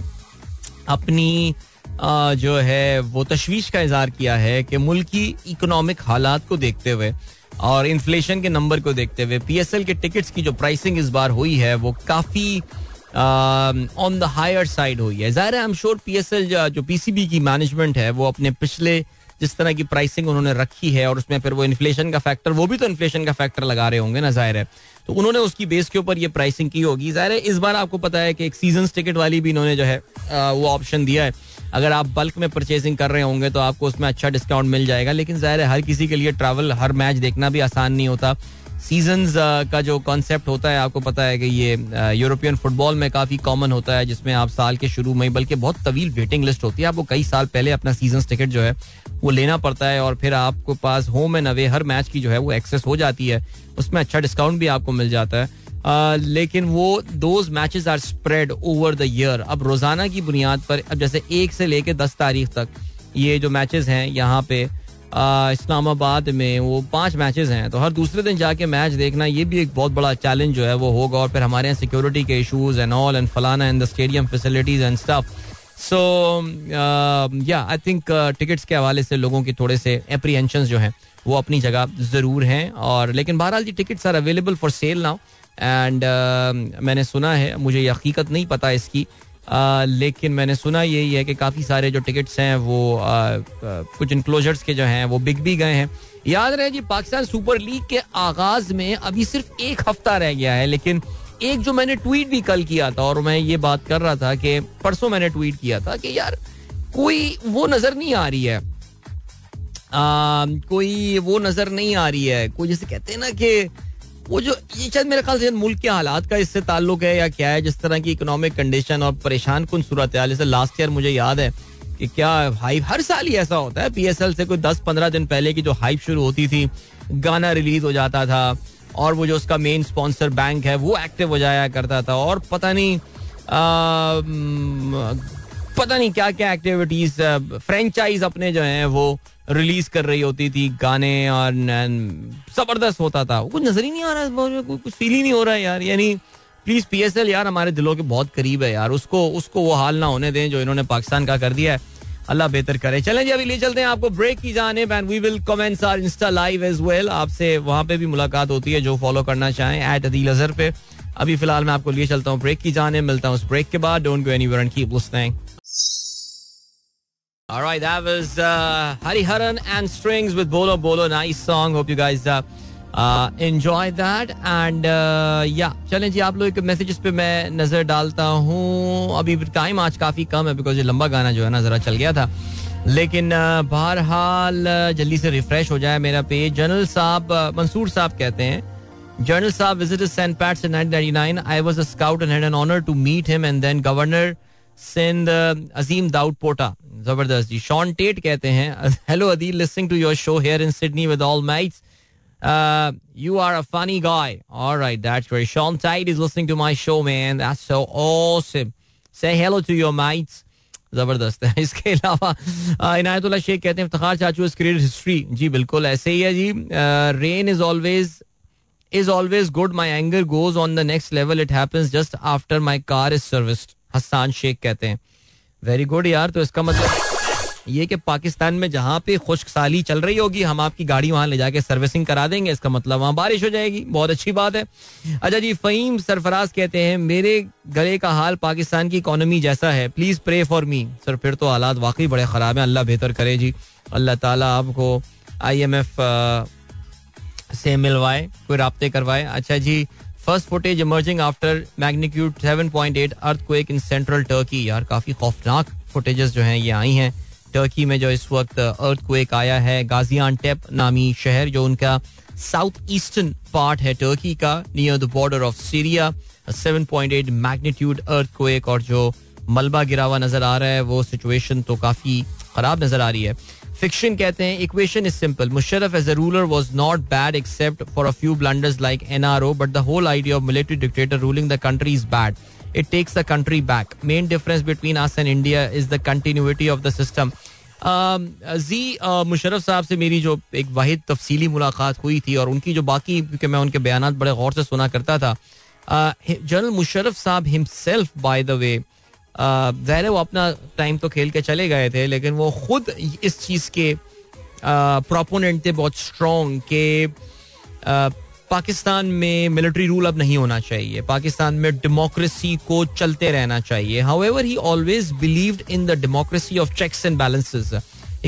अपनी जो है वो तशवीश का इजहार किया है कि मुल्की इकोनॉमिक हालात को देखते हुए और इन्फ्लेशन के नंबर को देखते हुए PSL के टिकट्स की जो प्राइसिंग इस बार हुई है वो काफी ऑन द हायर साइड हुई है. जाहिर है, आई एम श्योर PSL जो PCB की मैनेजमेंट है वो अपने पिछले जिस तरह की प्राइसिंग उन्होंने रखी है और उसमें फिर वो इन्फ्लेशन का फैक्टर, वो भी तो इन्फ्लेशन का फैक्टर लगा रहे होंगे ना, जाहिर है, तो उन्होंने उसकी बेस के ऊपर ये प्राइसिंग की होगी. जाहिर है इस बार आपको पता है कि एक सीजन्स टिकट वाली भी इन्होंने जो है वो ऑप्शन दिया है. अगर आप बल्क में परचेजिंग कर रहे होंगे तो आपको उसमें अच्छा डिस्काउंट मिल जाएगा. लेकिन जाहिर है हर किसी के लिए ट्रैवल, हर मैच देखना भी आसान नहीं होता. सीजन्स का जो कॉन्सेप्ट होता है आपको पता है कि ये यूरोपियन फुटबॉल में काफ़ी कॉमन होता है, जिसमें आप साल के शुरू में, बल्कि बहुत तवील वेटिंग लिस्ट होती है, आपको कई साल पहले अपना सीजन्स टिकट जो है वो लेना पड़ता है और फिर आपको पास होम एंड अवे हर मैच की जो है वो एक्सेस हो जाती है. उसमें अच्छा डिस्काउंट भी आपको मिल जाता है. लेकिन वो those matches are spread over the year. अब रोजाना की बुनियाद पर, अब जैसे 1 से लेके 10 तारीख तक ये जो मैचेस हैं यहाँ पे इस्लामाबाद में वो 5 मैचेस हैं, तो हर दूसरे दिन जाके मैच देखना ये भी एक बहुत बड़ा चैलेंज जो है वो होगा. और फिर हमारे यहाँ सिक्योरिटी के इशूज एंड ऑल एंड फलाना and the stadium facilities and stuff. So yeah I think tickets के हवाले से लोगों की थोड़े से एप्रीहेंशंस जो हैं वो अपनी जगह जरूर हैं. और लेकिन बहरहाल जी, tickets are available for sale now and मैंने सुना है, मुझे ये हकीकत नहीं पता इसकी, लेकिन मैंने सुना यही है कि काफ़ी सारे जो टिकट्स हैं वो कुछ इनक्लोजर्स के जो हैं वो बिक भी गए हैं. याद रहे जी, पाकिस्तान सुपर लीग के आगाज में अभी सिर्फ 1 हफ्ता रह गया है, लेकिन एक जो मैंने ट्वीट भी कल किया था और मैं ये बात कर रहा था कि परसों मैंने ट्वीट किया था कि यार कोई वो नज़र नहीं आ रही है, कोई वो नज़र नहीं आ रही है, कोई जैसे कहते हैं ना कि वो जो ये शायद मेरे ख्याल से मुल्क के हालात का इससे ताल्लुक है या क्या है, जिस तरह की इकोनॉमिक कंडीशन और परेशान कुन सूरत हाल. जैसे लास्ट ईयर मुझे याद है कि क्या हाइप, हर साल ही ऐसा होता है, PSL से कोई 10-15 दिन पहले की जो हाइप शुरू होती थी, गाना रिलीज हो जाता था और वो जो उसका मेन स्पॉन्सर बैंक है वो एक्टिव हो जाया करता था और पता नहीं क्या क्या एक्टिविटीज फ्रेंचाइज अपने जो हैं वो रिलीज कर रही होती थी गाने और जबरदस्त होता था. कुछ नजर ही नहीं आ रहा है, कुछ फील ही नहीं हो रहा है यार. यानी प्लीज PSL यार हमारे दिलों के बहुत करीब है यार, उसको वो हाल ना होने दें जो इन्होंने पाकिस्तान का कर दिया है. अल्लाह बेहतर करे. चलें जी, अभी ले चलते हैं आपको ब्रेक की जानिब and we will comments our insta live as well. आपसे वहां पे भी मुलाकात होती है जो फॉलो करना चाहें @AdilAzhar पे. अभी फिलहाल मैं आपको लिए चलता हूँ ब्रेक की जानिब. मिलता हूँ उस ब्रेक के बाद. Don't go anywhere and keep listening. All right, that was Hariharan and Strings with Bolo Bolo. Nice song. Hope you guys enjoyed that. And yeah, चलें जी, आप लोग के मैसेजेस पे मैं नजर डालता हूँ. अभी टाइम आज काफी कम है बिकॉज ये लंबा गाना जो है ना जरा चल गया था, लेकिन बहरहाल जल्दी से रिफ्रेश हो जाए मेरा पेज. जनरल साहब, मंसूर साहब कहते हैं, General Saab visited St. Pat's in 1999. I was a scout and had an honor to meet him and then Governor Sindh Azim Daud Pota. जबरदस्त जी. शॉन टेट कहते हैं, hello Adeel, listening to your show here in Sydney with all mates. You are a funny guy. All right, that's great. Sean Tate is listening to my show, man. That's so awesome. Say hello to your mates. जबरदस्त है. इसके अलावा इनायतुल्लाह शेख कहते हैं इफ्तिखार चाचू is created history. जी बिल्कुल ऐसे ही है जी. Rain is always good. My anger goes on the next level. It happens just after my car is serviced. Hassan Sheikh कहते हैं वेरी गुड यार. तो इसका मतलब ये कि पाकिस्तान में जहां पे खुश्क साली चल रही होगी हम आपकी गाड़ी वहां ले जाके सर्विसिंग करा देंगे. इसका मतलब वहां बारिश हो जाएगी. बहुत अच्छी बात है. अच्छा जी. फ़हीम सरफराज कहते हैं मेरे गले का हाल पाकिस्तान की इकोनॉमी जैसा है. Please pray for me. Sir फिर तो हालात वाकई बड़े खराब हैं. अल्लाह बेहतर करे जी. अल्लाह ताला आपको IMF से मिलवाए, कोई राब्ते करवाए. अच्छा जी. First footage emerging after magnitude 7.8 earthquake in central Turkey. यार काफी खौफनाक फुटेजेस जो हैं ये आई हैं टर्की में जो इस वक्त अर्थक्वेक आया है. गाजियानटेप नामी शहर जो उनका साउथ ईस्टर्न पार्ट है टर्की का near the border of Syria. 7.8 magnitude earthquake और जो मलबा गिरा हुआ नजर आ रहा है वो सिचुएशन तो काफी खराब नजर आ रही है. फिक्शन कहते हैं equation is simple. Musharraf as a ruler was not bad except for a few blunders like NRO but the whole idea of military dictator ruling the country is bad. It takes the country back. Main difference between us and India is the continuity of the system. Musharraf साहब से मेरी जो एक वाहिद तफसीली मुलाकात हुई थी और उनकी जो बाकी क्योंकि मैं उनके बयानात बड़े गौर से सुना करता था. जनरल मुशर्रफ साहब हिमसेल्फ बाय द वे ज़ाहिर है वो अपना टाइम तो खेल के चले गए थे लेकिन वो खुद इस चीज़ के प्रोपोनेंट थे बहुत स्ट्रॉन्ग के पाकिस्तान में मिलिट्री रूल अब नहीं होना चाहिए. पाकिस्तान में डेमोक्रेसी को चलते रहना चाहिए. However he always believed in the democracy of checks and balances.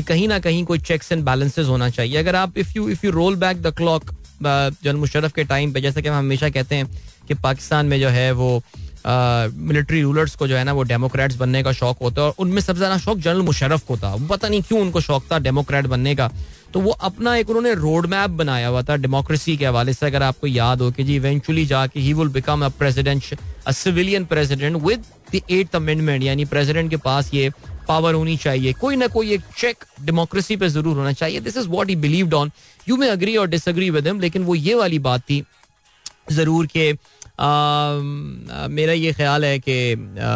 कहीं ना कहीं कोई चेक्स एंड बैलेंसेस होना चाहिए. अगर आप if you roll back the clock general Musharraf के टाइम पे जैसा कि हम हमेशा कहते हैं कि पाकिस्तान में जो है वो मिलिट्री रूलर्स को जो है ना वो डेमोक्रेट्स बनने का शौक होता है और उनमें सबसे ज्यादा शौक जनरल मुशर्रफ को था. पता नहीं क्यों उनको शौक था डेमोक्रेट बनने का. तो वो अपना एक उन्होंने रोड मैप बनाया हुआ था डेमोक्रेसी के हवाले से. अगर आपको याद हो कि जी इवेंचुअली जाके he will become a civilian president with the 8th amendment. यानी प्रेसिडेंट के पास ये पावर होनी चाहिए. कोई ना कोई एक चेक डेमोक्रेसी पे जरूर होना चाहिए. This is what he believed on. You may agree और डिसएग्री विद हिम लेकिन वो ये वाली बात थी जरूर के मेरा ये ख्याल है कि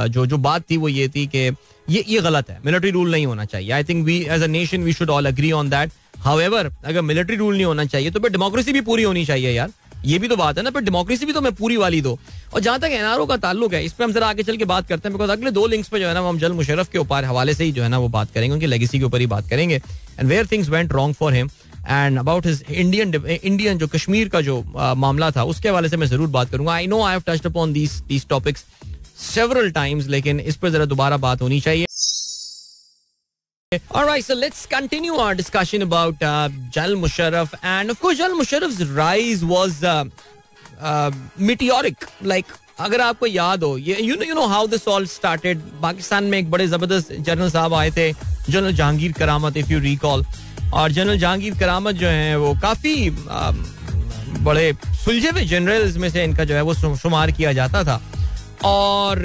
जो बात थी वो ये थी कि ये गलत है. मिलिट्री रूल नहीं होना चाहिए. I think we as a nation we should all agree on that. However अगर मिलिट्री रूल नहीं होना चाहिए तो फिर डेमोक्रेसी भी पूरी होनी चाहिए यार. ये भी तो बात है ना. फिर डेमोक्रेसी भी तो मैं पूरी वाली दो. और जहां तक NRO का ताल्लुक है इस पर हम जरा आगे चल के बात करते हैं बिकॉज अगले 2 लिंक्स पे जो है ना हम जनरल मुशर्रफ के ऊपर हवाले से ही जो है ना वो बात करेंगे. उनकी लेगेसी के ऊपर ही बात करेंगे and where things went wrong for him and about his Indian जो कश्मीर का जो मामला था उसके हवाले से मैं जरूर बात करूंगा. I know I have touched upon these topics several times लेकिन इस पर जरा दोबारा बात होनी चाहिए. Alright, so let's continue our discussion about General Musharraf and of course General Musharraf's rise was meteoric. Like अगर आपको याद हो ये you know how this all started. Pakistan में एक बड़े जबरदस्त जनरल साहब आए थे जनरल जहांगीर करामत if you recall. और जनरल जहांगीर करामत जो है वो काफी बड़े सुलझे हुए जनरल्स में से इनका जो है वो शुमार किया जाता था. और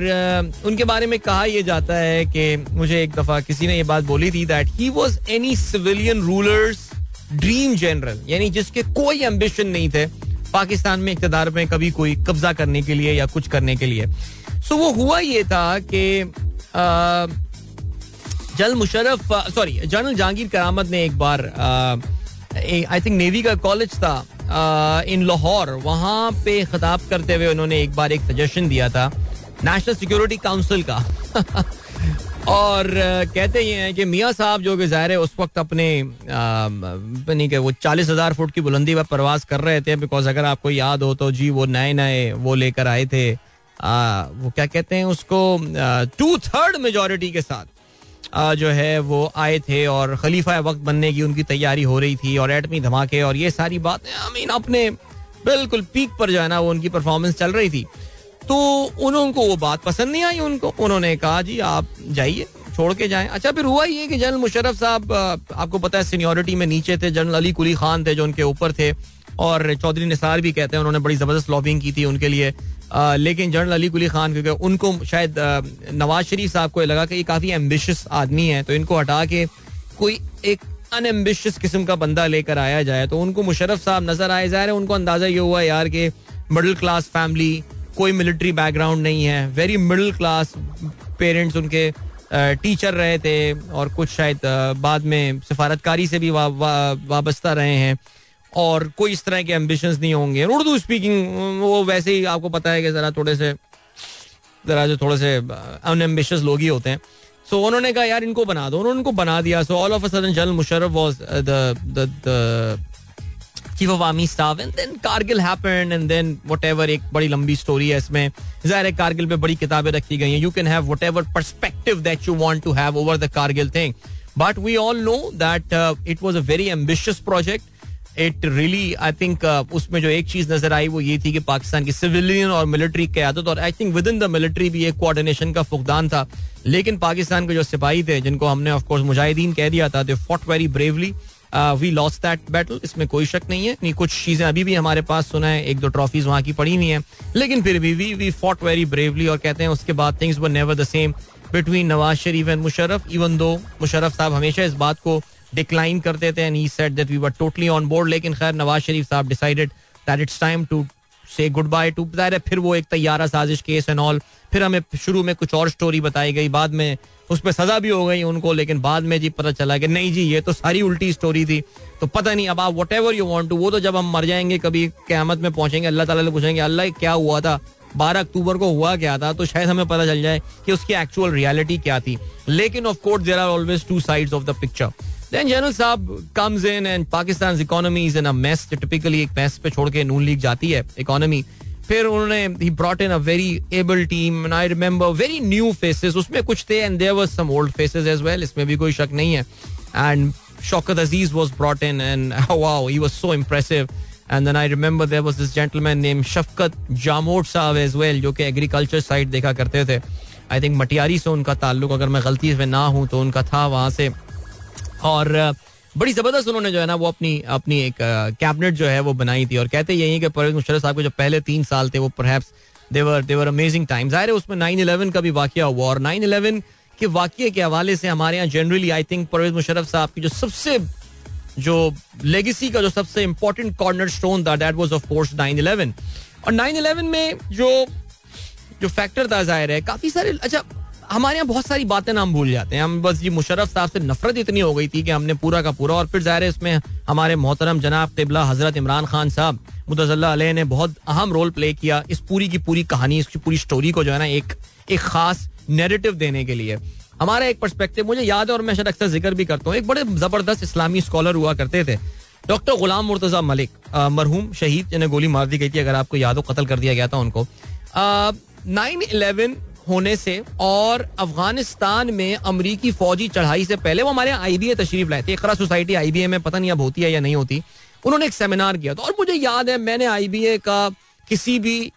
उनके बारे में कहा यह जाता है कि मुझे एक दफा किसी ने ये बात बोली थी that he was any civilian rulers dream general. यानी जिसके कोई एम्बिशन नहीं थे पाकिस्तान में इक़्तिदार में कभी कोई कब्जा करने के लिए या कुछ करने के लिए. सो वो हुआ ये था कि जनरल जहांगीर करामत ने एक बार आई थिंक नेवी का कॉलेज था इन लाहौर वहां पे खिताब करते हुए उन्होंने एक बार एक सजेशन दिया था नेशनल सिक्योरिटी काउंसिल का. और कहते ये हैं कि मियाँ साहब जो कि ज़ाहिर है उस वक्त अपने नहीं कि वो 40,000 फुट की बुलंदी पर परवाज कर रहे थे बिकॉज अगर आपको याद हो तो जी वो नए वो लेकर आए थे वो क्या कहते हैं उसको 2/3 मेजॉरिटी के साथ जो है वो आए थे और खलीफा वक्त बनने की उनकी तैयारी हो रही थी और एटमी धमाके और ये सारी बातें आई मीन अपने बिल्कुल पीक पर जो है ना वो उनकी परफॉर्मेंस चल रही थी. तो उनको वो बात पसंद नहीं आई. उन्होंने कहा जी आप जाइए छोड़ के जाएं. अच्छा फिर हुआ ये कि जनरल मुशर्रफ साहब आपको पता है सीनियोरिटी में नीचे थे. जनरल अली कुली खान थे जो उनके ऊपर थे और चौधरी निसार भी कहते हैं उन्होंने बड़ी जबरदस्त लॉबिंग की थी उनके लिए. लेकिन जनरल अली कुली खान क्योंकि उनको शायद नवाज शरीफ साहब को लगा कि ये काफी एम्बिशियस आदमी है तो इनको हटा के कोई एक अनएम्बिशियस किस्म का बंदा लेकर आया जाए. तो उनको मुशर्रफ साहब नजर आए. ज़ाहिर है उनको अंदाजा ये हुआ यार कि मिडिल क्लास फैमिली कोई मिलिट्री बैकग्राउंड नहीं है वेरी मिडिल क्लास पेरेंट्स उनके टीचर रहे थे और कुछ शायद बाद में सफारतकारी से भी वाबस्ता रहे हैं, और कोई इस तरह के एम्बिशंस नहीं होंगे. उर्दू स्पीकिंग वो वैसे ही आपको पता है कि जरा थोड़े से अनएम्बिशियस लोग ही होते हैं. सो उन्होंने कहा यार इनको बना दो, उन्होंने इनको बना दिया. So all of a sudden general Musharraf was the chief of army staff, and then Kargil happened, and then whatever. एक बड़ी लंबी स्टोरी है इसमें. जाहिर है कारगिल पे बड़ी किताबें रखी गई हैं. You can have whatever perspective that you want to have over the Kargil thing, but we all know that it was a very ambitious project. It really I think उसमें जो एक चीज नजर आई वो ये थी कि पाकिस्तान की सिविलियन और मिलिट्री क़यादत, और I think with in the military भी एक कोऑर्डिनेशन का फुकदान था. लेकिन पाकिस्तान के जो सिपाही थे, जिनको हमने ऑफ कोर्स मुजाहिदीन कह दिया था, they fought very bravely. We lost that battle, इसमें कोई शक नहीं है. नहीं, कुछ चीजें अभी भी हमारे पास सुना है, 1-2 ट्रॉफीज वहां की पड़ी हुई हैं, लेकिन फिर भी वी फॉट वेरी ब्रेवली. और कहते हैं उसके बाद things were never the same between Nawaz Sharif and Musharraf, even though Musharraf साहब हमेशा इस बात को डिक्लाइन करते थे, and he said that we were totally on board. लेकिन खैर नवाज शरीफ साहब decided that it's time to say good bye to. फिर वो एक तैयारा साजिश केस एंड ऑल. फिर हमें शुरू में कुछ और स्टोरी बताई गई, बाद में उस पर सजा भी हो गई उनको, लेकिन बाद में जी पता चला कि नहीं जी ये तो सारी उल्टी स्टोरी थी. तो पता नहीं, अब आप whatever you want to, वो तो जब हम मर जाएंगे कभी क़यामत में पहुंचेंगे, अल्लाह ताला से पूछेंगे अल्लाह क्या हुआ था, 12 अक्टूबर को हुआ क्या था, तो शायद हमें पता चल जाए कि उसकी एक्चुअल रियलिटी क्या थी. लेकिन of course there are always two sides of the picture. Then general sahab comes in and Pakistan economy is in a mess. Typically एक मेस पे छोड़ के नून लीग जाती है इकोनॉमी. फिर उन्होंने he brought in a very able team, and I remember very new faces. उसमें कुछ थे and there was some old faces as well, इसमें भी कोई शक नहीं है. And Shaukat Aziz was brought in and wow he was so impressive. And then I remember there was this gentleman name Shafqat Jamod sahab as well, जो कि एग्रीकल्चर साइड देखा करते थे. आई थिंक मटियारी से उनका ताल्लुक, अगर मैं गलती से ना हूं तो उनका था वहां से. और बड़ी जबरदस्त उन्होंने जो है ना वो अपनी एक कैबिनेट जो है वो बनाई थी. और कहते यही कि परवेज मुशर्रफ साहब के जो पहले 3 साल थे वो perhaps they were amazing time. जाहिर है उसमें 9/11 का भी वाकया हुआ, और 9/11 के वाकये के हवाले से हमारे यहाँ generally I think Pervez Musharraf साहब की जो लेगेसी का जो सबसे इंपॉर्टेंट कॉर्नर स्टोन था, दैट वाज ऑफ कोर्स 9/11. और 9/11 में जो फैक्टर था, जाहिर है काफी सारे, अच्छा हमारे यहाँ बहुत सारी बातें हम भूल जाते हैं. हम बस ये मुशर्रफ साहब से नफरत इतनी हो गई थी कि हमने पूरा का पूरा, और फिर जाहिर है इसमें हमारे मोहतरम जनाब क़िबला हजरत इमरान खान साहब मुतज़ल्ला अलैह ने बहुत अहम रोल प्ले किया इस पूरी की पूरी कहानी, इसकी पूरी स्टोरी को जो है ना एक खास नैरेटिव देने के लिए. हमारा एक पर्सपेक्टिव मुझे याद है, और मैं शायद अक्सर जिक्र भी करता हूँ, एक बड़े जबरदस्त इस्लामी स्कॉलर हुआ करते थे डॉक्टर गुलाम मुर्तज़ा मलिक, मरहूम शहीद, जिन्हें गोली मार दी गई थी, अगर आपको याद हो, कत्ल कर दिया गया था उनको 9/11 होने से. और अफगानिस्तान में अमरीकी फौजी चढ़ाई से पहले वो हमारे यहाँ IBA तशरीफ लाए थे. इक़रा सोसाइटी IBA में, पता नहीं अब होती है या नहीं होती, उन्होंने एक सेमिनार किया था. और मुझे याद है मैंने IBA का किसी भी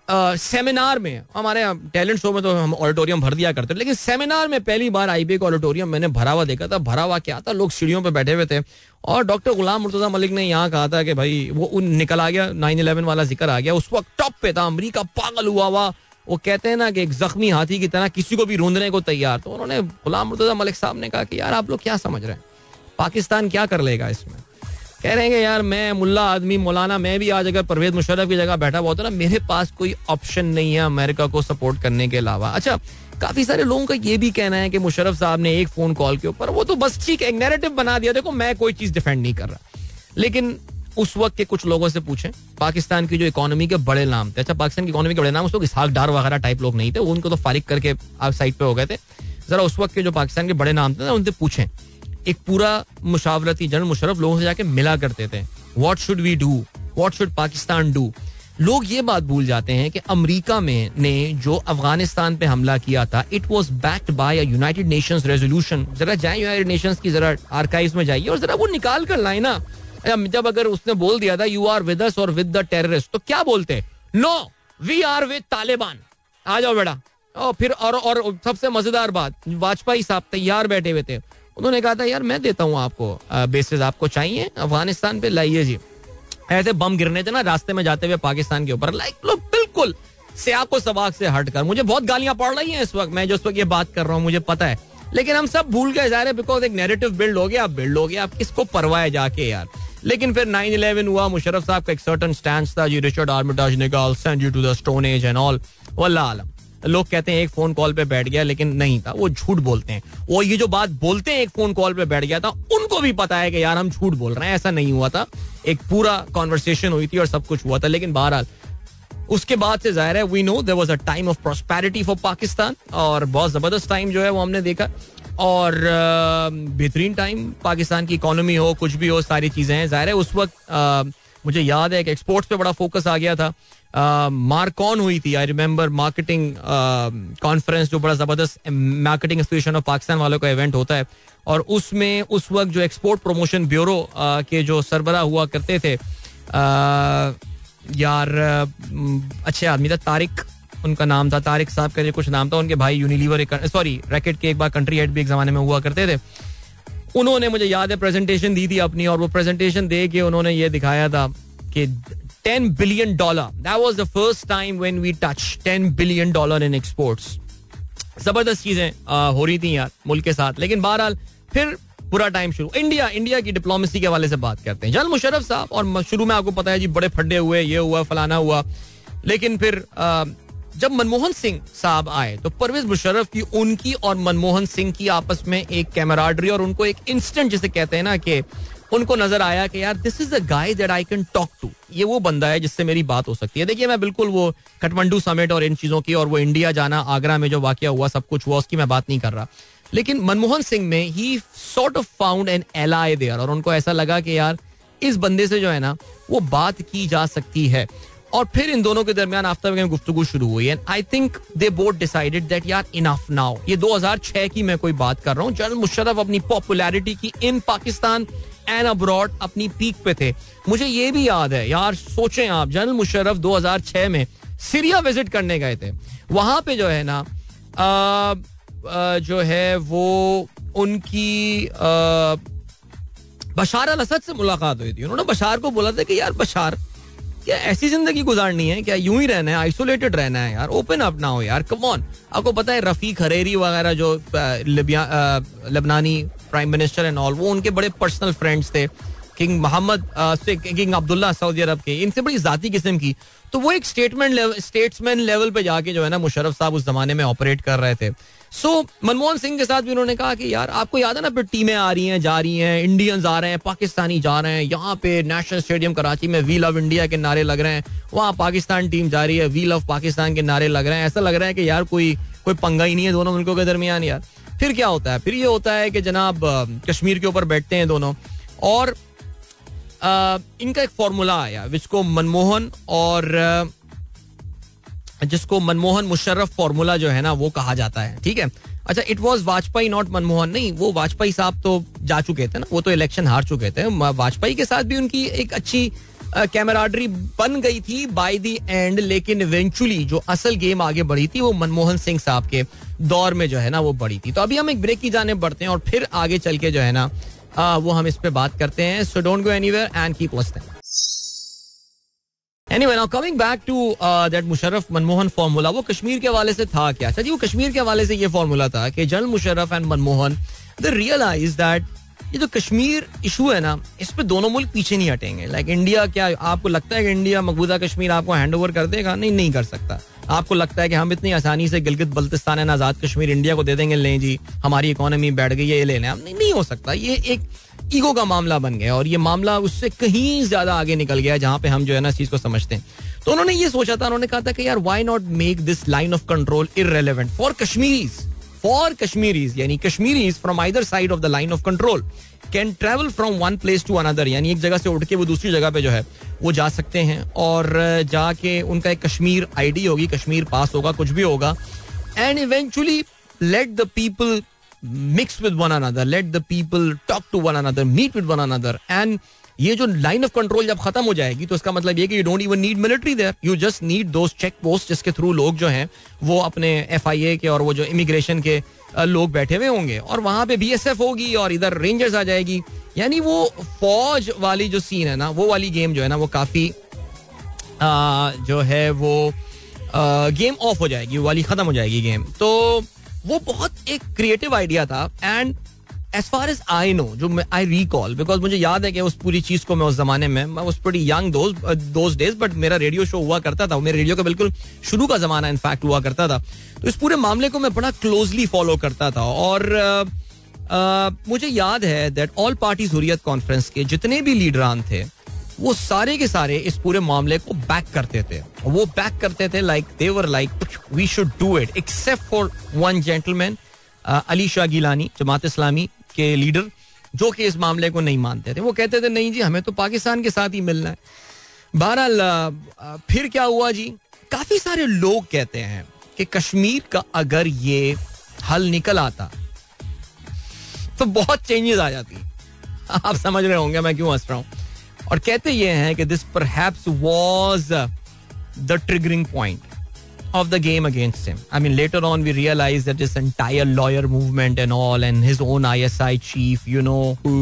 सेमिनार में, हमारे टैलेंट शो में तो हम ऑडिटोरियम भर दिया करते थे, लेकिन सेमिनार में पहली बार IBA का ऑडिटोरियम मैंने भरा हुआ देखा था. भरा हुआ क्या था, लोग सीढ़ियों पे बैठे हुए थे, और डॉक्टर गुलाम मुर्तज़ा मलिक ने यहाँ कहा था कि भाई वो निकल आ गया, 9/11 वाला जिक्र आ गया. उस वक्त टॉप पे था, अमरीका पागल हुआ हुआ, वो कहते हैं ना कि एक जख्मी हाथी की तरह किसी को भी रोंदने को तैयार. तो उन्होंने गुलाम मुर्तज़ा मलिक साहब ने कहा कि यार आप लोग क्या समझ रहे हैं, पाकिस्तान क्या कर लेगा इसमें. कह रहे हैं कि यार मैं मुल्ला आदमी मौलाना, मैं भी आज अगर परवेज मुशर्रफ की जगह बैठा हुआ होता ना, मेरे पास कोई ऑप्शन नहीं है अमेरिका को सपोर्ट करने के अलावा. अच्छा, काफी सारे लोगों का ये भी कहना है कि मुशर्रफ साहब ने एक फोन कॉल के ऊपर वो तो बस ठीक एक नैरेटिव बना दिया. देखो मैं कोई चीज डिफेंड नहीं कर रहा, लेकिन उस वक्त के कुछ लोगों से पूछें, पाकिस्तान की जो इकोनॉमी के बड़े नाम थे, अच्छा पाकिस्तान की इकोनॉमी के बड़े नाम उस वक्त इसहाक डार वगैरह टाइप लोग नहीं थे, उनको तो फारिग करके आप साइड पे हो गए थे. जरा उस वक्त के जो पाकिस्तान के बड़े नाम थे ना उनसे पूछें. एक पूरा मुशावरती जनरल मुशर्रफ लोगों से जाके मिला करते थे. What should we do, what should Pakistan do. लोग ये बात भूल जाते हैं कि अमेरिका में ने जो अफगानिस्तान पे हमला किया था, it was backed by a United Nations resolution. जरा जाए यूनाइटेड नेशंस की जरा आर्काइव्स में जाइए और जरा वो निकाल कर लाए ना. जब अगर उसने बोल दिया था यू आर विद अस और विद द टेररिस्ट, तो क्या बोलते, no we are with Taliban, आ जाओ बेटा. और फिर और सबसे मजेदार बात, वाजपेयी साहब तैयार बैठे हुए थे, उन्होंने कहा था यार मैं देता हूँ आपको बेसिस, आपको चाहिए अफगानिस्तान पे लाइए जी. ऐसे बम गिरने थे ना रास्ते में जाते हुए पाकिस्तान के ऊपर, लाइक लोग बिल्कुल सियाको सबाक से हटकर. मुझे बहुत गालियां पड़ रही हैं इस वक्त, मैं जो इस वक्त ये बात कर रहा हूँ मुझे पता है, लेकिन हम सब भूल गए जा रहे, बिकॉज एक नैरेटिव बिल्ड हो गया, आप किसको परवाह है जाके यार. लेकिन फिर 9/11 हुआ, मुशर्रफ साहब का एक सर्टन स्टैंड था जी, रिचर्ड आर्मिटाज ने कहा I'll send you to the stone age and all. वल्लाह आलम. लोग कहते हैं एक फोन कॉल पे बैठ गया, लेकिन नहीं था, वो झूठ बोलते हैं. वो ये जो बात बोलते हैं एक फोन कॉल पे बैठ गया था, उनको भी पता है कि यार हम झूठ बोल रहे हैं, ऐसा नहीं हुआ था. एक पूरा कॉन्वर्सेशन हुई थी और सब कुछ हुआ था. लेकिन बहरहाल उसके बाद से जाहिर है we know there was a time of prosperity for Pakistan, और बहुत जबरदस्त टाइम जो है वो हमने देखा, और बेहतरीन टाइम पाकिस्तान की इकोनॉमी हो, कुछ भी हो, सारी चीजें हैं. जाहिर है उस वक्त मुझे याद है कि एक्सपोर्ट्स पे बड़ा फोकस आ गया था. मार्कॉन हुई थी, आई रिमेंबर, मार्केटिंग कॉन्फ्रेंस, जो बड़ा जबरदस्त मार्केटिंग एसोसिएशन ऑफ पाकिस्तान वालों का इवेंट होता है, और उसमें उस वक्त जो एक्सपोर्ट प्रमोशन ब्यूरो के जो सरबराह हुआ करते थे, यार अच्छे आदमी था, तारिक उनका नाम था, तारिक साहब का कुछ नाम था, उनके भाई यूनिलीवर रैकेट के एक बार कंट्री हेड भी एक जमाने में हुआ करते थे. उन्होंने, मुझे याद है, प्रेजेंटेशन दी थी अपनी, और वो प्रेजेंटेशन दे के उन्होंने ये दिखाया था कि $10 billion, that was the first time when we touched $10 billion in exports. जबरदस्त चीजें हो रही थी यार मुल्क के साथ. लेकिन बहरहाल फिर पूरा टाइम शुरू. इंडिया की डिप्लोमेसी के हवाले से बात करते हैं. जनरल मुशर्रफ साहब, और शुरू में आपको पता है जी बड़े फड्डे हुए, ये हुआ, फलाना हुआ. लेकिन फिर जब मनमोहन सिंह साहब आए तो परवेज मुशर्रफ की, उनकी और मनमोहन सिंह की आपस में एक कैमराडरी, और उनको एक इंस्टेंट जिसे कहते हैं ना, कि उनको नजर आया कि यार this is the guy that I can talk to, ये वो बंदा है जिससे मेरी बात हो सकती है. देखिए मैं बिल्कुल वो काठमांडू समिट और इन चीजों की, और वो इंडिया जाना, आगरा में जो वाकया हुआ, सब कुछ हुआ, उसकी मैं बात नहीं कर रहा. लेकिन मनमोहन सिंह में he sort of found an ally there, और उनको ऐसा लगा कि यार इस बंदे से जो है ना वो बात की जा सकती है. और फिर इन दोनों के दरमियान आफ्टर में गुफ्तगू शुरू हुई, and I think they both decided that यार इनफ नाउ. ये 2006 की मैं कोई बात कर रहा हूँ. जनरल मुशर्रफ अपनी पॉपुलैरिटी की इन पाकिस्तान एंड अब्रॉड अपनी पीक पे थे. मुझे ये भी याद है यार, सोचें आप, जनरल मुशर्रफ 2006 में सीरिया विजिट करने गए थे. वहां पे जो है ना जो है वो उनकी बशार अल असद से मुलाकात हुई थी. उन्होंने बशार को बोला था कि यार बशार, क्या ऐसी जिंदगी गुजारनी है, क्या यूं ही रहना है, आइसोलेटेड रहना है यार, ओपन अप ना हो यार, कम ऑन. आपको पता है रफीक हरेरी वगैरह जो लेबनानी प्राइम मिनिस्टर एंड ऑल, वो उनके बड़े पर्सनल फ्रेंड्स थे. किंग मोहम्मद से किंग अब्दुल्ला सऊदी अरब के, इनसे बड़ी जाती किस्म की. तो वो एक स्टेट्समैन लेवल पे जाके जो है ना मुशर्रफ साहब उस जमाने में ऑपरेट कर रहे थे. सो मनमोहन सिंह के साथ भी उन्होंने कहा कि यार आपको याद है ना, फिर टीमें आ रही हैं, जा रही हैं, इंडियंस आ रहे हैं, पाकिस्तानी जा रहे हैं, यहाँ पे नेशनल स्टेडियम कराची में वी लव इंडिया के नारे लग रहे हैं, वहाँ पाकिस्तान टीम जा रही है, वी लव पाकिस्तान के नारे लग रहे हैं. ऐसा लग रहा है कि यार कोई पंगा ही नहीं है दोनों मुल्कों के दरमियान यार. फिर क्या होता है, फिर ये होता है कि जनाब कश्मीर के ऊपर बैठते हैं दोनों, और इनका एक फॉर्मूला आया जिसको मनमोहन मुशर्रफ फॉर्मूला जो है ना वो कहा जाता है. ठीक है, अच्छा, it was Vajpayee not Manmohan. नहीं, वो वाजपेयी साहब तो जा चुके थे ना, वो तो इलेक्शन हार चुके थे. वाजपेयी के साथ भी उनकी एक अच्छी कैमराडरी बन गई थी बाय द एंड, लेकिन इवेंचुअली जो असल गेम आगे बढ़ी थी वो मनमोहन सिंह साहब के दौर में जो है ना वो बढ़ी थी. तो अभी हम एक ब्रेक की जाने बढ़ते हैं, और फिर आगे चल के जो है ना वो हम इस पे बात करते हैं. So don't go anywhere and keep listening. Anyway, now coming back to that Musharraf Manmohan formula, वो कश्मीर के हवाले से था क्या? अच्छा जी, वो कश्मीर के हवाले से ये फॉर्मूला था कि general Musharraf and Manmohan they realise that ये जो कश्मीर इशू है ना, इस पे दोनों मुल्क पीछे नहीं हटेंगे. लाइक इंडिया, क्या आपको लगता है कि इंडिया मकबूजा कश्मीर आपको हैंड ओवर कर देगा? नहीं कर सकता. आपको लगता है कि हम इतनी आसानी से Gilgit Baltistan and Azad Kashmir India को दे देंगे, लें जी हमारी इकोनॉमी बैठ गई है, ये ले लें? नहीं हो सकता. ये एक ईगो का मामला बन गया, और ये मामला उससे कहीं ज्यादा आगे निकल गया जहां पे हम जो है ना इस चीज को समझते हैं. तो उन्होंने ये सोचा था, उन्होंने कहा था कि यार why not make this line of control irrelevant for Kashmiris, यानी Kashmiris from either side of the line of control can travel from one place to another, यानी एक जगह से उठ के वो दूसरी जगह पे जो है वो जा सकते हैं, और जाके उनका एक कश्मीर आईडी होगी, कश्मीर पास होगा, कुछ भी होगा, and eventually let the people mix with one another, let the people talk to one another, meet with one another, and ये जो लाइन ऑफ कंट्रोल जब खत्म हो जाएगी तो इसका मतलब ये कि you don't even need military there, you just need those check post जिसके थ्रू लोग जो हैं वो अपने FIA के और वो जो इमिग्रेशन के लोग बैठे हुए होंगे, और वहां पे BSF होगी और इधर रेंजर्स आ जाएगी. यानी वो फौज वाली जो सीन है ना, वो वाली गेम जो है ना वो काफी जो है वो गेम ऑफ हो जाएगी, वो वाली खत्म हो जाएगी गेम. तो वो बहुत एक क्रिएटिव आइडिया था, and as far as I know, जो आई रिकॉल, बिकॉज मुझे याद है कि उस पूरी चीज को मैं उस जमाने में, मैं उस pretty young those days, but मेरा रेडियो शो हुआ करता था, मेरे रेडियो का बिल्कुल शुरू का जमाना इनफैक्ट हुआ करता था, तो इस पूरे मामले को मैं बड़ा क्लोजली फॉलो करता था. और मुझे याद है that all parties Hurriyat conference के जितने भी लीडरान थे वो सारे के सारे इस पूरे मामले को बैक करते थे. वो बैक करते थे like they were like we should do it, except for one gentleman, Ali Shah Gilani, Jamaat Islami के लीडर, जो कि इस मामले को नहीं मानते थे. वो कहते थे नहीं जी, हमें तो पाकिस्तान के साथ ही मिलना है. बहरहाल फिर क्या हुआ जी, काफी सारे लोग कहते हैं कि कश्मीर का अगर ये हल निकल आता तो बहुत चेंजेस आ जाती. आप समझ रहे होंगे मैं क्यों हंस रहा हूं. और कहते ये हैं कि this perhaps was the triggering point of the game against him. I mean, later on we realized that this entire lawyer movement and all, and his own ISI chief, you know, who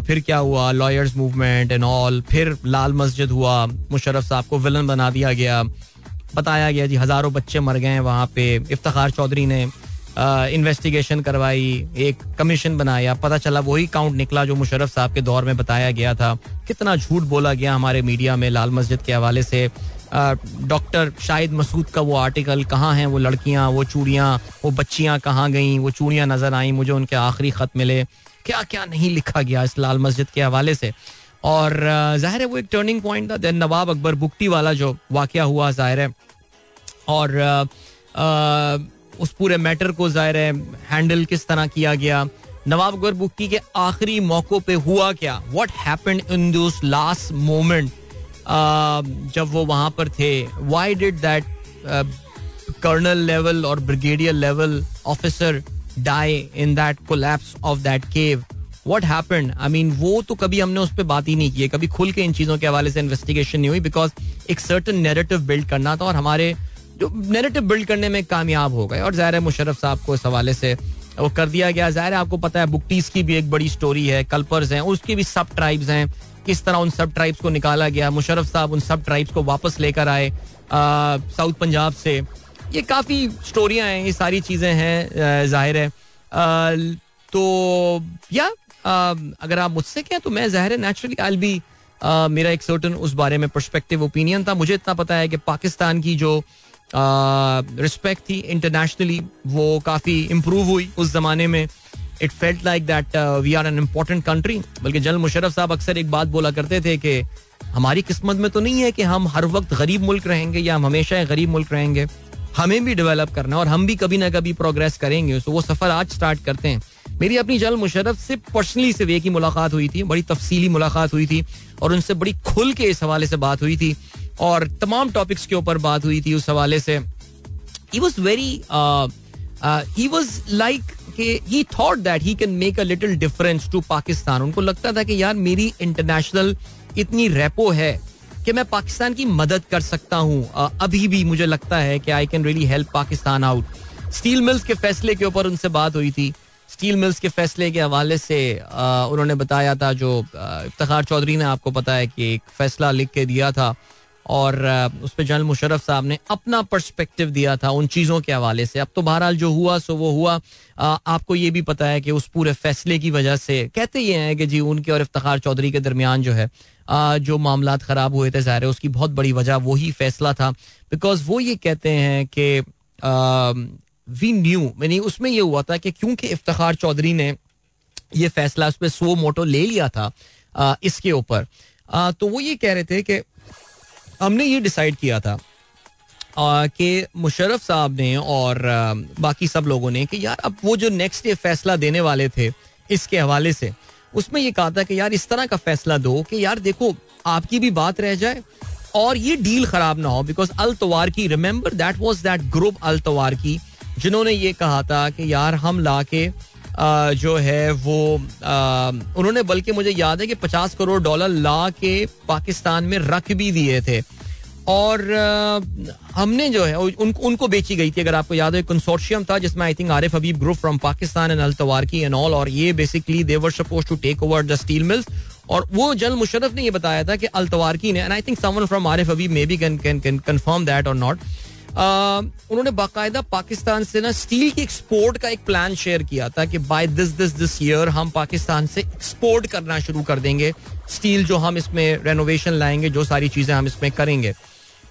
फिर क्या हुआ, lawyers movement and all, फिर लाल मस्जिद हुआ, मुशर्रफ साहब को villain बना दिया गया, बताया गया जी हजारों बच्चे मर गए हैं वहाँ पे. इफ्तिखार चौधरी ने इन्वेस्टिगेशन करवाई, एक कमीशन बनाया, पता चला वही काउंट निकला जो मुशर्रफ साहब के दौर में बताया गया था. कितना झूठ बोला गया हमारे मीडिया में लाल मस्जिद के हवाले से. डॉक्टर शाहिद मसूद का वो आर्टिकल, कहाँ हैं वो लड़कियां, वो चूड़ियां, वो बच्चियां कहाँ गईं, वो चूड़ियां नजर आई, मुझे उनके आखिरी खत मिले, क्या क्या नहीं लिखा गया इस लाल मस्जिद के हवाले से. और जाहिर है वो एक टर्निंग पॉइंट था. देन नवाब अकबर बुगटी वाला जो वाकया हुआ जाहिर है, और उस पूरे मैटर को जाहिर है हैंडल किस तरह किया गया. नवाब अकबर बुगटी के आखिरी मौकों पे हुआ क्या, what happened in those last moment जब वो वहां पर थे. Why did that colonel level और brigadier level officer die in that collapse of that cave, what happened. I mean वो तो कभी हमने उस पर बात ही नहीं की, कभी खुल के इन चीजों के हवाले से इन्वेस्टिगेशन नहीं हुई, बिकॉज एक सर्टन नैरेटिव बिल्ड करना था और हमारे जो नैरेटिव बिल्ड करने में कामयाब हो गए. और जाहिर है मुशर्रफ साहब को इस हवाले से वो कर दिया गया. जाहिर है आपको पता है बुगटीज की भी एक बड़ी स्टोरी है, कल्पर्स हैं, उसकी भी सब ट्राइब्स हैं, किस तरह उन सब ट्राइब्स को निकाला गया. मुशर्रफ साहब उन सब ट्राइब्स को वापस लेकर आए साउथ पंजाब से. ये काफ़ी स्टोरियां हैं, ये सारी चीज़ें हैं जाहिर है. तो या अगर आप मुझसे कहें तो मैं जाहिर है नेचुरली आई विल बी, मेरा एक सर्टन उस बारे में पर्सपेक्टिव ओपिनियन था. मुझे इतना पता है कि पाकिस्तान की जो रिस्पेक्ट थी इंटरनेशनली वो काफ़ी इम्प्रूव हुई उस ज़माने में. It felt like that we are an important country. बल्कि जनरल मुशर्रफ साहब अक्सर एक बात बोला करते थे कि हमारी किस्मत में तो नहीं है कि हम हर वक्त गरीब मुल्क रहेंगे या हम हमेशा एक गरीब मुल्क रहेंगे, हमें भी डेवलप करना है और हम भी कभी ना कभी प्रोग्रेस करेंगे. तो वो सफ़र आज स्टार्ट करते हैं. मेरी अपनी जनरल मुशर्रफ से पर्सनली सिर्फ एक ही मुलाकात हुई थी, बड़ी तफसीली मुलाकात हुई थी और उनसे बड़ी खुल के इस हवाले से बात हुई थी और तमाम टॉपिक्स के ऊपर बात हुई थी. उस हवाले से he was very he was like he thought that he can make a little difference to Pakistan. उनको लगता था कि यार मेरी इंटरनेशनल इतनी रेपो है कि मैं पाकिस्तान की मदद कर सकता हूँ. अभी भी मुझे लगता है कि I can really help Pakistan out. Steel mills के फैसले के ऊपर उनसे बात हुई थी. स्टील मिल्स के फैसले के हवाले से उन्होंने बताया था, जो इफ्तिखार चौधरी ने आपको पता है कि एक फैसला लिख के दिया था और उस पर जनरल मुशर्रफ साहब ने अपना पर्सपेक्टिव दिया था उन चीज़ों के हवाले से. अब तो बहरहाल जो हुआ सो वो हुआ. आपको ये भी पता है कि उस पूरे फैसले की वजह से कहते ये हैं कि जी उनके और इफ्तिखार चौधरी के दरमियान जो है जो मामलात ख़राब हुए थे, ज़ाहिर है उसकी बहुत बड़ी वजह वही फैसला था. बिकॉज वो ये कहते हैं कि वी न्यू, यानी उसमें ये हुआ था कि क्योंकि इफ्तिखार चौधरी ने ये फैसला उस पर सो मोटो ले लिया था इसके ऊपर, तो वो ये कह रहे थे कि हमने ये डिसाइड किया था कि मुशर्रफ साहब ने और बाकी सब लोगों ने कि यार अब वो जो नेक्स्ट डे फैसला देने वाले थे इसके हवाले से, उसमें ये कहा था कि यार इस तरह का फैसला दो कि यार देखो आपकी भी बात रह जाए और ये डील खराब ना हो. Because Al Tuwairqi, remember that was that group Al Tuwairqi जिन्होंने ये कहा था कि यार हम ला के जो है वो उन्होंने, बल्कि मुझे याद है कि $50 करोड़ ला के पाकिस्तान में रख भी दिए थे और हमने जो है उनको बेची गई थी. अगर आपको याद है कंसोर्शियम था जिसमें I think Arif Habib group from Pakistan and Al Tuwairqi and all, और ये basically they were supposed to take over the steel mills. और वो जनरल मुशर्रफ ने ये बताया था कि अल तवारकी ने, and I think someone from Arif Habib may be can confirm that और नॉट, उन्होंने बाकायदा पाकिस्तान से ना स्टील की एक्सपोर्ट का एक प्लान शेयर किया था कि बाय दिस ईयर हम पाकिस्तान से एक्सपोर्ट करना शुरू कर देंगे स्टील, जो हम इसमें रेनोवेशन लाएंगे, जो सारी चीजें हम इसमें करेंगे.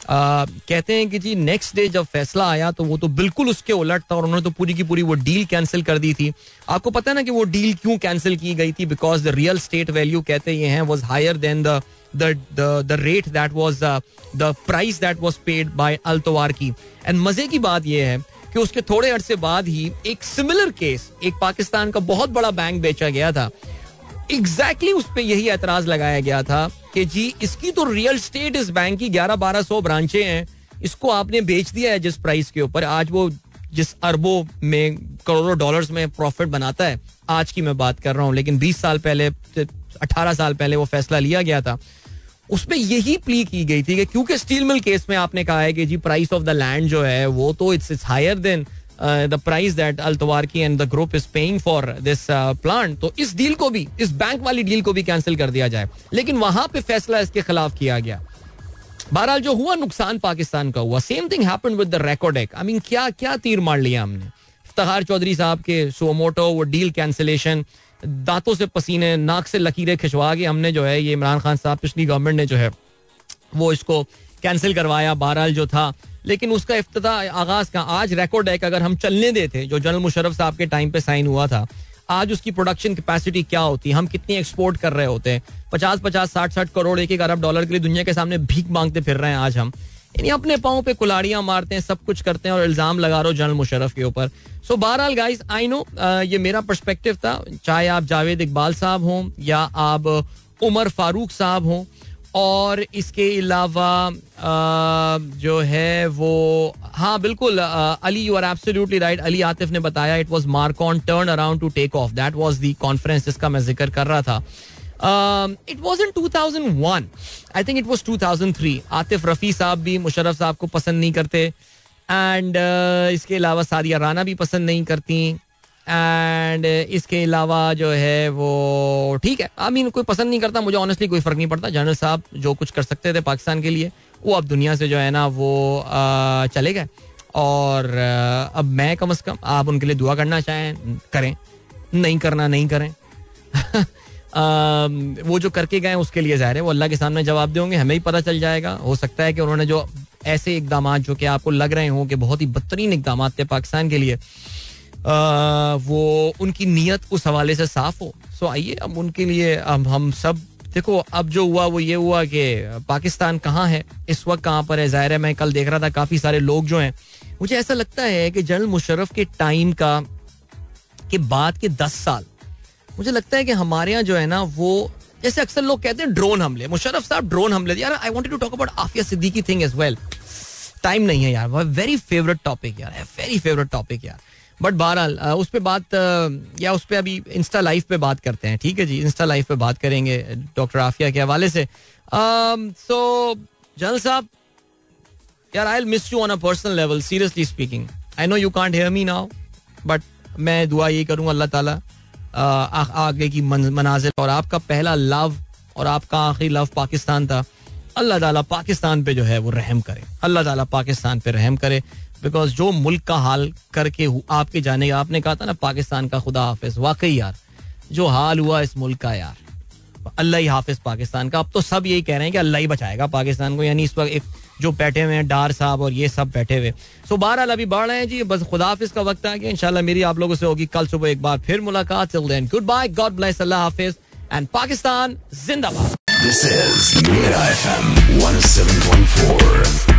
कहते हैं कि जी नेक्स्ट डे जब फैसला आया तो वो तो बिल्कुल उसके उलट था और उन्होंने तो पूरी की पूरी वो डील कैंसिल कर दी थी. आपको पता है ना कि वो डील क्यों कैंसिल की गई थी? Because the real estate value कहते ये हैं was higher than the rate that was the price that was paid by Al-Tawarki. And मजे की बात यह है कि उसके थोड़े अरसे बाद ही एक सिमिलर केस एक पाकिस्तान का बहुत बड़ा बैंक बेचा गया था. एग्जैक्टली उस पे यही एतराज लगाया गया था कि जी इसकी तो रियल स्टेट इस बैंक की 1100-1200 ब्रांचें हैं, इसको आपने बेच दिया है जिस प्राइस के ऊपर. आज वो जिस अरबों में करोड़ों डॉलर्स में प्रॉफिट बनाता है, आज की मैं बात कर रहा हूँ, लेकिन 20 साल पहले 18 साल पहले वो फैसला लिया गया था. उसमें यही प्ली की गई थी कि क्योंकि स्टील मिल केस में आपने कहा है कि जी प्राइस ऑफ द लैंड जो है वो तो it's higher than the price that Al Tuwairqi and the group is paying for this plant, तो इस डील को भी, इस बैंक वाली डील को भी कैंसिल कर दिया जाए. लेकिन वहां पे फैसला इसके खिलाफ किया गया. बहरहाल जो हुआ नुकसान पाकिस्तान का हुआ. Same thing happened with the Reko Diq. I mean क्या क्या तीर मार लिया हमने. इफ्तिखार चौधरी साहब के सुमोटो वो डील कैंसिलेशन, दांतों से पसीने, नाक से लकीरें खिंचवा के हमने जो है ये इमरान खान साहब पिछली गवर्नमेंट ने जो है वो इसको कैंसिल करवाया. बहरहाल जो था, लेकिन उसका इफ्तिताह आगाज का आज रेकोडेक अगर हम चलने देते जो जनरल मुशर्रफ साहब के टाइम पे साइन हुआ था, आज उसकी प्रोडक्शन कैपेसिटी क्या होती, हम कितनी एक्सपोर्ट कर रहे होते हैं. 50-50, 60-60 करोड़, 1-1 अरब डॉलर के लिए दुनिया के सामने भीख मांगते फिर रहे हैं आज हम. यानी अपने पाँव पे कुल्हाड़ियां मारते हैं, सब कुछ करते हैं और इल्जाम लगा रहे हो जनरल मुशर्रफ के ऊपर. सो बहरहाल गाइस, आई नो ये मेरा पर्सपेक्टिव था, चाहे आप जावेद इकबाल साहब हों या आप उमर फारूक साहब हों. और इसके अलावा जो है वो, हाँ बिल्कुल Ali, you are absolutely right. Ali Atif ने बताया it was Marcon turn around to take off. That was the conference जिसका मैं जिक्र कर रहा था. It was in 2001, I think it was 2003. Atif Rafi sahab भी मुशर्रफ साहब को पसंद नहीं करते एंड इसके अलावा सादिया राना भी पसंद नहीं करती एंड इसके अलावा जो है वो ठीक है, आई मीन कोई पसंद नहीं करता, मुझे ऑनेस्टली कोई फर्क नहीं पड़ता. जनरल साहब जो कुछ कर सकते थे पाकिस्तान के लिए वो अब दुनिया से जो है ना वो चले गए और अब मैं कम से कम, आप उनके लिए दुआ करना चाहें करें, नहीं करना नहीं करें. वो जो करके गए उसके लिए ज़ाहिर है वो अल्लाह के सामने जवाब देंगे, हमें ही पता चल जाएगा. हो सकता है कि उन्होंने जो ऐसे इकदाम जो कि आपको लग रहे हों कि बहुत ही बदतरीन इकदाम थे पाकिस्तान के लिए, वो उनकी नीयत उस हवाले से साफ हो. सो आइए अब उनके लिए अब हम सब देखो, अब जो हुआ वो ये हुआ कि पाकिस्तान कहाँ है इस वक्त, कहाँ पर है. ज़ाहिर है मैं कल देख रहा था काफ़ी सारे लोग जो हैं, मुझे ऐसा लगता है कि जनरल मुशर्रफ के टाइम का के बाद के 10 साल मुझे लगता है कि हमारे यहाँ जो है ना वो, जैसे अक्सर लोग कहते हैं ड्रोन हमले, मुशर्रफ साहब ड्रोन हमले. यार I wanted to talk about Aafia Siddiqui thing as well. Time नहीं है यार, वेरी फेवरेट टॉपिक यार, वेरी फेवरेट टॉपिक यार. बट बहरहाल उस पर बात या उस पर अभी इंस्टा लाइव पे बात करते हैं. ठीक है जी, इंस्टा लाइव पे बात करेंगे डॉक्टर आफिया के हवाले से. सो जनरल साहब यार, I will miss you on a personal level, seriously speaking. I know you can't hear me now, but मैं दुआ ये करूंगा अल्लाह ताला आगे की मनाजिल, और आपका पहला लव और आपका आखिरी लव पाकिस्तान था, अल्लाह ताला पाकिस्तान पे जो है वो रहम करे, अल्लाह ताला पाकिस्तान पे रहम करे. बिकॉज जो मुल्क का हाल करके आपके जाने का, आपने कहा था ना पाकिस्तान का खुदा हाफिज, वाकई यार जो हाल हुआ इस मुल्क का यार, अल्लाह ही हाफिज पाकिस्तान का. अब तो सब यही कह रहे हैं कि अल्लाह ही बचाएगा पाकिस्तान को, यानी इस वक्त एक जो बैठे हुए हैं डार साहब और ये सब बैठे हुए. सो बहरहाल अभी बढ़ रहे हैं जी, बस खुदा हाफिज का वक्त आ गया. इंशाल्लाह मेरी आप लोगों से होगी कल सुबह एक बार फिर मुलाकात. Till then good bye, God bless, अल्लाह हाफिज एंड पाकिस्तान जिंदाबाद. This is Mira FM 107.4.